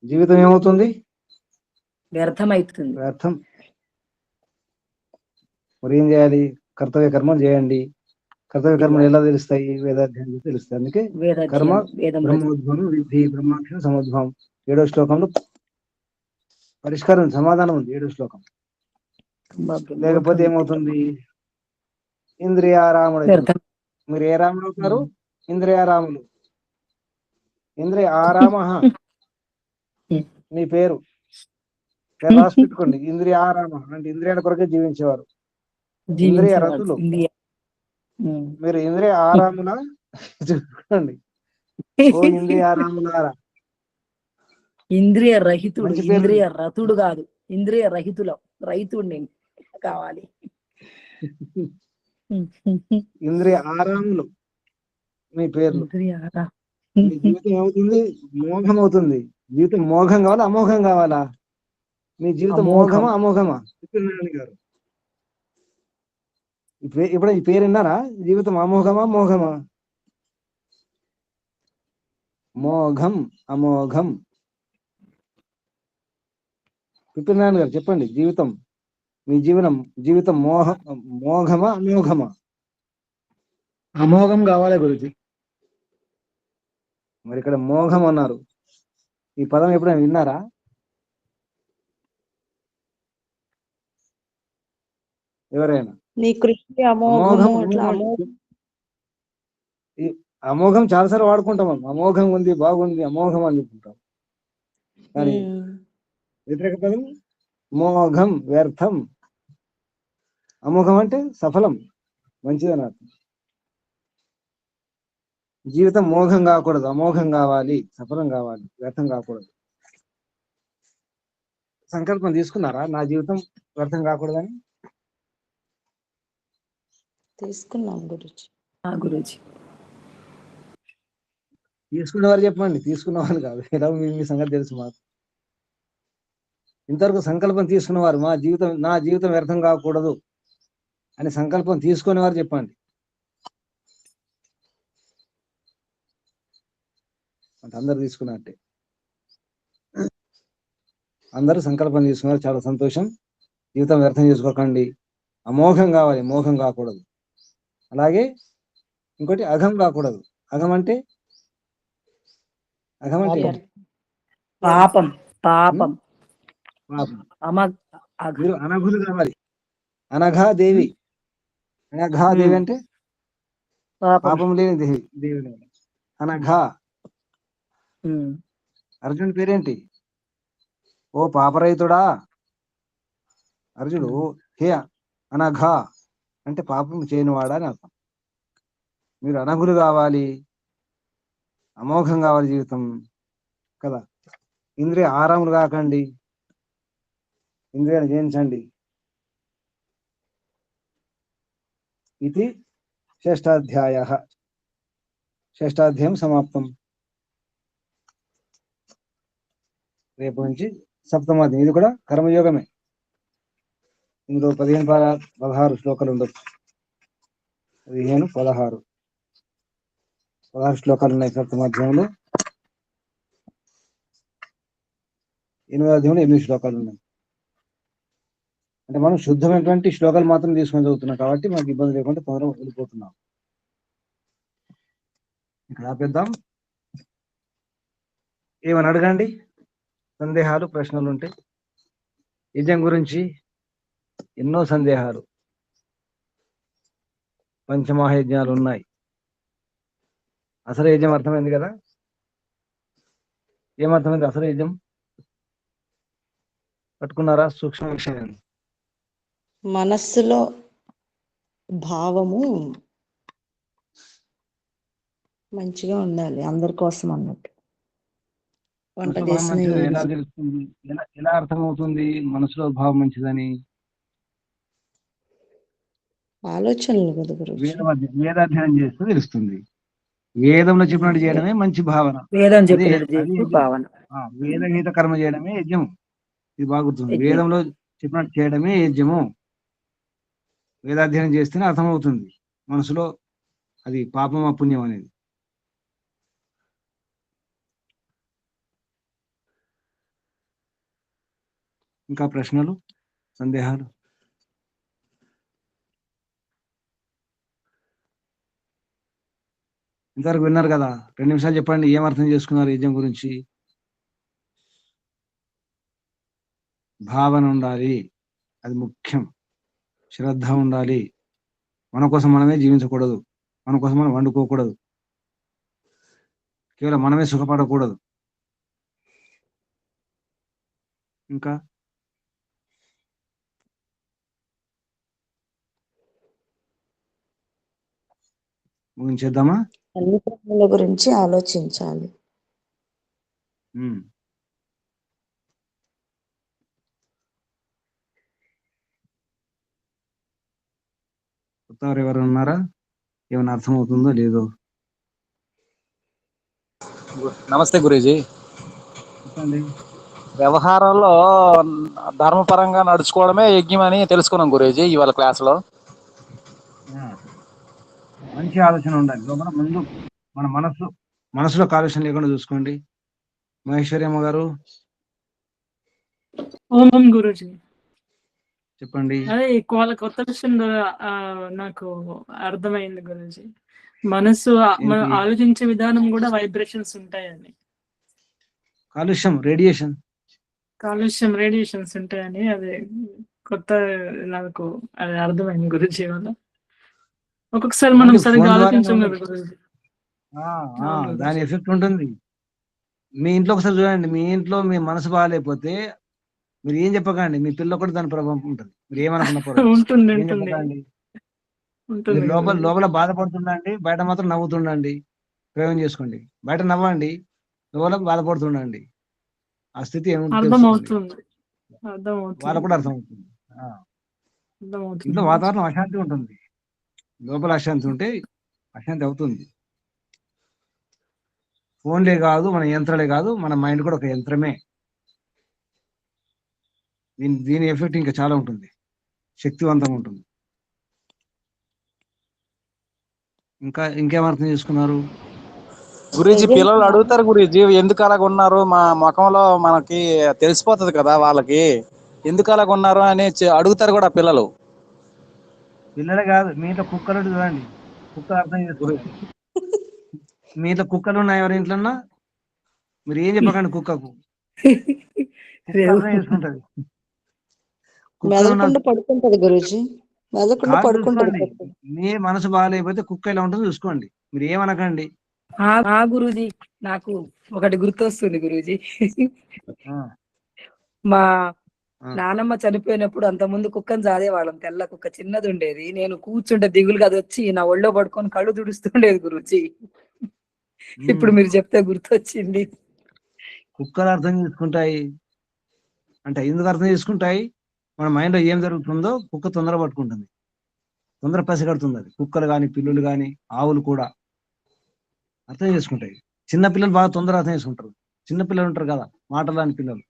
జీవితం ఏమవుతుంది?
వ్యర్థమైతుంది.
వ్యర్థం. మరి ఏం చేయాలి? కర్తవ్య కర్మలు చేయండి. కర్తవ్య కర్మలు ఎలా తెలుస్తాయి? వేదాధ్యాయులు తెలుస్తాయి. అందుకే కర్మ బ్రహ్మోద్భవం విద్ధి బ్రహ్మాక్షర సముద్భవం. 7వ శ్లోకంలో పరిష్కారం సమాధానం ఉంది. 7వ శ్లోకం. లేకపోతే ఏమవుతుంది? ఇంద్రియారాముడు. మీరు ఏ రాముడు అవుతారు? ఇంద్రియారాములు. ఇంద్రియ ఆరామ మీ పేరు రాసి పెట్టుకోండి. ఇంద్రియ ఆరామ అంటే ఇంద్రియాల కొరకే జీవించేవారు. ఇంద్రియ రతులు. మీరు ఇంద్రియ ఆరాముల చూసుకోండి. ఓ ఇంద్రియ ఆరాములారా.
ఇంద్రియ రహితుడు, ఇంద్రియ రతుడు కాదు, ఇంద్రియ రహితుల రైతుడు నేను కావాలి.
ఇంద్రియ ఆరాములు మీ పేర్లు. మీ జీవితం ఏమవుతుంది? మోఘం అవుతుంది. జీవితం మోఘం కావాలా అమోఘం కావాలా? మీ జీవితం మోఘమా అమోఘమా? గారు ఇప్పుడు ఈ పేరు విన్నారా? జీవితం అమోఘమా మోఘమా? మోఘం అమోఘం. పిపినారాయణ గారు చెప్పండి, జీవితం మీ జీవితం మోఘమా అమోఘమా?
అమోఘం కావాలి గురుజీ.
మరి ఇక్కడ మోఘం అన్నారు. ఈ పదం ఎప్పుడైనా విన్నారా? ఎవరైనా? అమోఘం చాలాసార్లు వాడుకుంటాం. అమోఘం ఉంది, బాగుంది, అమోఘం అని చెప్పుకుంటాం. కానీ వ్యతిరేక పదం మోఘం, వ్యర్థం. అమోఘం అంటే సఫలం, మంచిదని అర్థం. జీవితం మోఘం కాకూడదు, అమోఘం కావాలి, సఫలం కావాలి, వ్యర్థం కాకూడదు. సంకల్పం తీసుకున్నారా? నా జీవితం వ్యర్థం కాకూడదని
తీసుకున్నాం గురుజీ.
తీసుకున్న వారు చెప్పండి, తీసుకున్న వాళ్ళు కాదు. ఎలా మీ సంగతి తెలుసు మాకు. ఇంతవరకు సంకల్పం తీసుకున్నవారు నా జీవితం వ్యర్థం కాకూడదు అని సంకల్పం తీసుకునేవారు చెప్పండి. అంటే అందరు తీసుకున్నట్టే. అందరూ సంకల్పం తీసుకున్నారు, చాలా సంతోషం. జీవితం వ్యర్థం చేసుకోకండి. అమోఘం కావాలి, మోఘం కాకూడదు. అలాగే ఇంకోటి అఘం కాకూడదు. అఘం అంటే
పాపం. పాపం
మీరు అనఘులు కావాలి. అనఘాదేవి. అనఘాదేవి అంటే పాపం లేని దేవి. అనఘ అర్జునుడి పేరేంటి? ఓ పాపరహితుడా. అర్జునుడు హే అనఘ అంటే పాపం చేయనివాడా అని అర్థం. మీరు అనఘులు కావాలి, అమోఘం కావాలి జీవితం కదా. ఇంద్రియ ఆరాములు కాకండి, ఇంద్రియాలు జయించండి. ఇది షష్టాధ్యాయం సమాప్తం. రేపు నుంచి సప్తమాధ్యాయం. ఇది కూడా కర్మయోగమే. ఇందులో 15-16 శ్లోకాలు ఉండొచ్చు. 16 శ్లోకాలు ఉన్నాయి సప్తమాధ్యాయంలో. 8వ అధ్యాయంలో 8 శ్లోకాలు ఉన్నాయి. అంటే మనం శుద్ధమైనటువంటి శ్లోకాలు మాత్రం తీసుకొని చదువుతున్నాం కాబట్టి మనకి ఇబ్బంది లేకుండా తొందరగా వెళ్ళిపోతున్నాం. ఇక్కడ ఆపేద్దాం. ఏమని అడగండి, సందేహాలు ప్రశ్నలు ఉంటే. యజ్ఞం గురించి ఎన్నో సందేహాలు. పంచమహాయజ్ఞాలు ఉన్నాయి. అసలు యజ్ఞం అర్థమైంది కదా. ఏమర్థమైంది అసలు యజ్ఞం? పట్టుకున్నారా? సూక్ష్మ విషయం.
మనస్సులో భావము మంచిగా ఉండాలి అందరి కోసం అన్నట్టు. వంట చేసిన
ఎలా తెలుస్తుంది, ఎలా అర్థమవుతుంది మనసులో భావం మంచిదని?
ఆలోచనలు కదా గురించి.
వేదాధ్యయనం చేస్తే తెలుస్తుంది. వేదంలో చెప్పినట్టు చేయడమే మంచి భావన.
వేదం చెప్పినట్టు చేసి భావన.
వేదగీత కర్మ చేయడమే యజ్ఞము. ఇది బాగుంటుంది. వేదంలో చెప్పినట్టు చేయడమే యజ్ఞము. వేదాధ్యయనం చేస్తేనే అర్థమవుతుంది మనసులో అది పాపమా పుణ్యం అనేది. ఇంకా ప్రశ్నలు, సందేహాలు? ఇంతవరకు విన్నారు కదా. 2 నిమిషాలు చెప్పండి, ఏం అర్థం చేసుకున్నారు యజ్ఞం గురించి? భావన ఉండాలి, అది ముఖ్యం. శ్రద్ధ ఉండాలి. మన కోసం మనమే జీవించకూడదు, మన కోసం మనం వండుకోకూడదు, కేవలం మనమే సుఖపడకూడదు. ఇంకా ముగించేద్దామా?
అన్ని ప్రాణుల గురించి ఆలోచించాలి.
కొత్తవారు ఎవరు ఉన్నారా? ఏమైనా అర్థమవుతుందో లేదో?
నమస్తే గురూజీ.
చెప్పండి.
వ్యవహారంలో ధర్మపరంగా నడుచుకోవడమే యజ్ఞం అని తెలుసుకున్నాం గురూజీ ఇవాళ క్లాసులో.
మంచి ఆలోచన ఉండాలి లోపల. ముందు మన మనసులో కాలుష్యం లేకుండా చూసుకోండి. మహేశ్వర్యమ్మ గారు
ఓం గురూజీ.
చెప్పండి.
అదే వాళ్ళ కొత్త విషయం నాకు అర్థమైంది గురూజీ. మనసు మనం ఆలోచించే విధానం కూడా వైబ్రేషన్స్ ఉంటాయని.
కాలుష్యం
రేడియేషన్స్ ఉంటాయని అదే కొత్త నాకు అది అర్థమైంది గురూజీ వల్ల. ఒక్కొక్కసారి మనం సరిగ్గా ఆలోచించాం కదా గురూజీ.
దాని ఎఫెక్ట్ ఉంటుంది. మీ ఇంట్లో ఒకసారి చూడండి. మీ ఇంట్లో మీ మనసు బాగాలేకపోతే మీరు ఏం చెప్పకండి, మీ పిల్ల కూడా దాని ప్రభావం ఉంటుంది. మీరు ఏమనుకున్నప్పుడు లోపల బాధపడుతుండండి, బయట మాత్రం నవ్వుతుండండి. ప్రయోగం చేసుకోండి. బయట నవ్వండి, లోపల బాధపడుతుండండి. ఆ స్థితి వాళ్ళకు కూడా అర్థమవుతుంది. ఇంట్లో వాతావరణం అశాంతి ఉంటుంది, లోపల అశాంతి ఉంటే అశాంతి అవుతుంది. ఫోన్లే కాదు, మన యంత్రాలే కాదు, మన మైండ్ కూడా ఒక యంత్రమే. దీని ఎఫెక్ట్ ఇంకా చాలా ఉంటుంది, శక్తివంతంగా ఉంటుంది. ఇంకేం అర్థం చేసుకున్నారు
గురూజీ? పిల్లలు అడుగుతారు గురూజీ, ఎందుకు అలాగ ఉన్నారు, మా ముఖంలో మనకి తెలిసిపోతుంది కదా వాళ్ళకి, ఎందుకు అలాగ ఉన్నారు అని అడుగుతారు కూడా పిల్లలు.
పిల్లలే కాదు, మీ ఇంట్లో కుక్కలు చూడండి, కుక్కలు అర్థం చేసుకోండి. మీ ఇంట్లో కుక్కలు ఉన్నాయి ఎవరి ఇంట్లో? మీరు ఏం చెప్పకండి కుక్కకు, అర్థం చేసుకుంటది.
మెదలకుండా పడుకుంటది గురూజీ, మెదలకుండా పడుకుంటది.
మీ మనసు బాగాలేకపోతే కుక్క ఎలా ఉంటుందో చూసుకోండి. మీరు ఏమనకండి,
గురూజీ, నాకు ఒకటి గుర్తొస్తుంది గురూజీ.
ఆ,
మా
ఆ.
నానమ్మ చనిపోయినప్పుడు అంత ముందు కుక్కని చాదేవాళ్ళం, తెల్ల కుక్క చిన్నది ఉండేది. నేను కూర్చుంటే దిగులుగా అది వచ్చి నా ఒళ్ళో పడుకొని కళ్ళు తుడుస్తుండేది గురూజీ. ఇప్పుడు మీరు చెప్తే గుర్తొచ్చింది.
కుక్కలు అర్థం చేసుకుంటాయి అంటే ఎందుకు అర్థం చేసుకుంటాయి? మన మైండ్ లో ఏం జరుగుతుందో కుక్క తొందర పట్టుకుంటుంది, తొందర పసిగడుతుంది. అది కుక్కలు కానీ పిల్లులు కానీ ఆవులు కూడా అర్థం చేసుకుంటాయి. చిన్న పిల్లలు బాగా తొందర అర్థం చేసుకుంటారు. చిన్న పిల్లలు ఉంటారు కదా, మాటలాని పిల్లలు,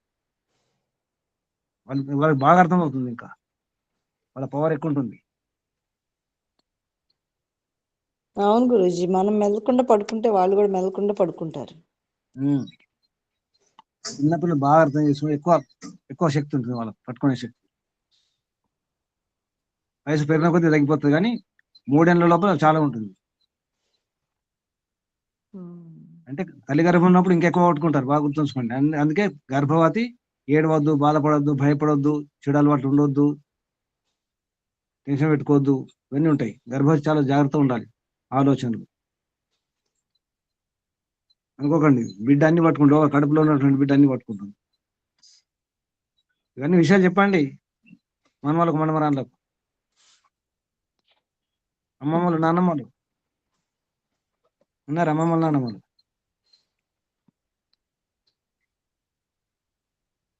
వాళ్ళకి బాగా అర్థం అవుతుంది. ఇంకా వాళ్ళ పవర్ ఎక్కువ ఉంటుంది.
అవును గురూజీ, మనం మెదలకుండా పడుకుంటే వాళ్ళు కూడా మెదలకుండా పడుకుంటారు.
చిన్నపిల్లలు బాగా అర్థం చేసుకుని ఎక్కువ ఎక్కువ శక్తి ఉంటుంది వాళ్ళకి, పట్టుకునే శక్తి. వయసు పెరిగిన కొద్దీ తగ్గిపోతుంది, కానీ 3 ఏళ్ల లోపల చాలా ఉంటుంది. అంటే తల్లి గర్భం ఉన్నప్పుడు ఇంకెక్కువ పట్టుకుంటారు, బాగా గుర్తుంచుకోండి. అందుకే గర్భవతి ఏడవద్దు, బాధపడద్దు, భయపడొద్దు, చెడు అలవాట్లు ఉండొద్దు, టెన్షన్ పెట్టుకోవద్దు, ఇవన్నీ ఉంటాయి. గర్భవతి చాలా జాగ్రత్తగా ఉండాలి. ఆలోచనలు అనుకోకండి బిడ్డ అన్ని పట్టుకుంటాం, కడుపులో ఉన్నటువంటి బిడ్డ అన్ని పట్టుకుంటాం. ఇవన్నీ విషయాలు చెప్పండి మన వాళ్ళకు, మనమరాళ్ళకు, అమ్మమ్మలు నాన్నమ్మలు ఉన్నారు. అమ్మమ్మలు నాన్నమ్మలు,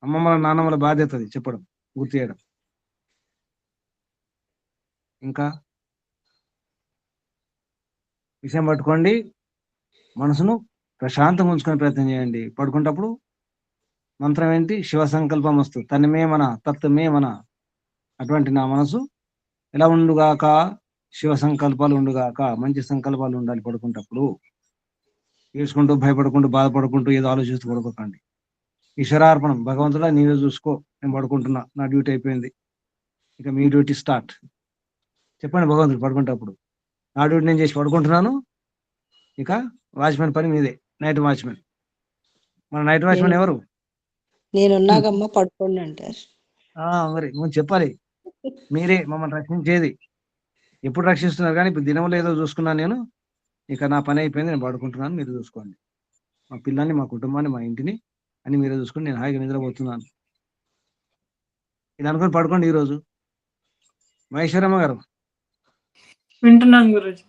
అమ్మమ్మల నాన్నమ్మల బాధ్యత అది చెప్పడం, గుర్తు చేయడం. ఇంకా విషయం పట్టుకోండి, మనసును ప్రశాంతంగా ఉంచుకునే ప్రయత్నం చేయండి. పడుకునేటప్పుడు మంత్రం ఏంటి? శివ సంకల్పం వస్తు తనమే మన తత్వమే మన. అటువంటి నా మనసు ఎలా ఉండుగాక, శివ సంకల్పాలు ఉండుగాక. మంచి సంకల్పాలు ఉండాలి పడుకునేటప్పుడు. ఏడ్చుకుంటూ, భయపడుకుంటూ, బాధపడుకుంటూ, ఏదో ఆలోచిస్తూ పడుకోకండి. ఈశ్వరార్పణం, భగవంతుడా నీవే చూసుకో, నేను పడుకుంటున్నా, నా డ్యూటీ అయిపోయింది, ఇక మీ డ్యూటీ స్టార్ట్. చెప్పండి భగవంతుడు పడుకుంటప్పుడు, నా డ్యూటీ నేను చేసి పడుకుంటున్నాను, ఇక వాచ్మెన్ పని మీదే, నైట్ వాచ్మెన్. మన నైట్ వాచ్మెన్ ఎవరు?
నేనున్నాగమ్మ పడుకోండి అంటారు.
మరి నువ్వు చెప్పాలి, మీరే మమ్మల్ని రక్షించేది. ఎప్పుడు రక్షిస్తున్నారు? కానీ ఇప్పుడు దినంలో ఏదో చూసుకున్నాను నేను, ఇక నా పని అయిపోయింది, నేను పడుకుంటున్నాను, మీరు చూసుకోండి. మా పిల్లల్ని, మా కుటుంబాన్ని, మా ఇంటిని అని మీరే చూసుకుని నేను హాయిగా నిద్రపోతున్నాను. ఇది అనుకుని పడుకోండి ఈరోజు. మహేశ్వరమ్మ గారు
వింటున్నాను గురూజీ.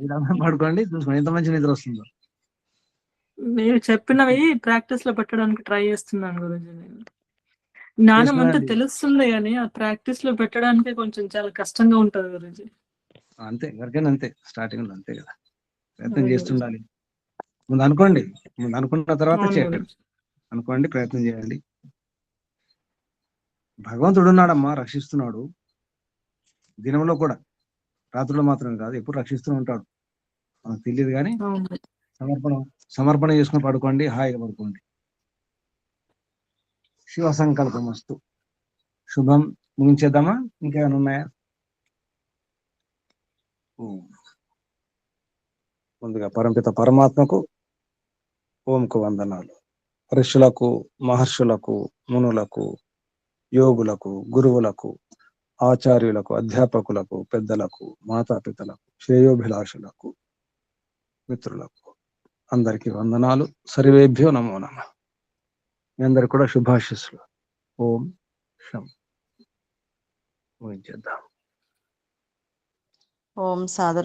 ఇది అనుకుని పడుకోండి, చూసుకోండి ఎంత మంచి నిద్ర వస్తుందో.
మీరు చెప్పినవి ప్రాక్టీస్ లో పెట్టడానికి ట్రై చేస్తున్నాను గురూజీ. నేను జ్ఞానం అంతా తెలుస్తుంది కానీ ఆ ప్రాక్టీస్ లో పెట్టడానికి కొంచెం చాలా కష్టంగా ఉంటది గురూజీ.
అంతే, ఎవరికైనా అంతే, స్టార్టింగ్ లో అంతే కదా. ప్రయత్నం చేస్తుండాలి. ముందు అనుకోండి, ముందు అనుకున్న తర్వాత చేయండి. అనుకోండి, ప్రయత్నం చేయండి. భగవంతుడు ఉన్నాడమ్మా, రక్షిస్తున్నాడు. దినంలో కూడా, రాత్రుల్లో మాత్రమే కాదు, ఎప్పుడు రక్షిస్తూనే ఉంటాడు. మనకు తెలియదు కానీ సమర్పణ చేసుకుని పడుకోండి, హాయిగా పడుకోండి. శివ సంకల్పం వస్తు. శుభం. ముగించేద్దామా? ఇంకేమైనా ఉన్నాయా? ముందుగా పరమపిత పరమాత్మకు ఓంకు వందనాలు. ఋషులకు, మహర్షులకు, మునులకు, యోగులకు, గురువులకు, ఆచార్యులకు, అధ్యాపకులకు, పెద్దలకు, మాతాపితలకు, శ్రేయోభిలాషులకు, మిత్రులకు అందరికీ వందనాలు. సర్వేభ్యో నమో నమః. మీ అందరికి కూడా శుభాశీస్సులు. ఓం శం. ముగించేద్దాం.
ఓం సాదర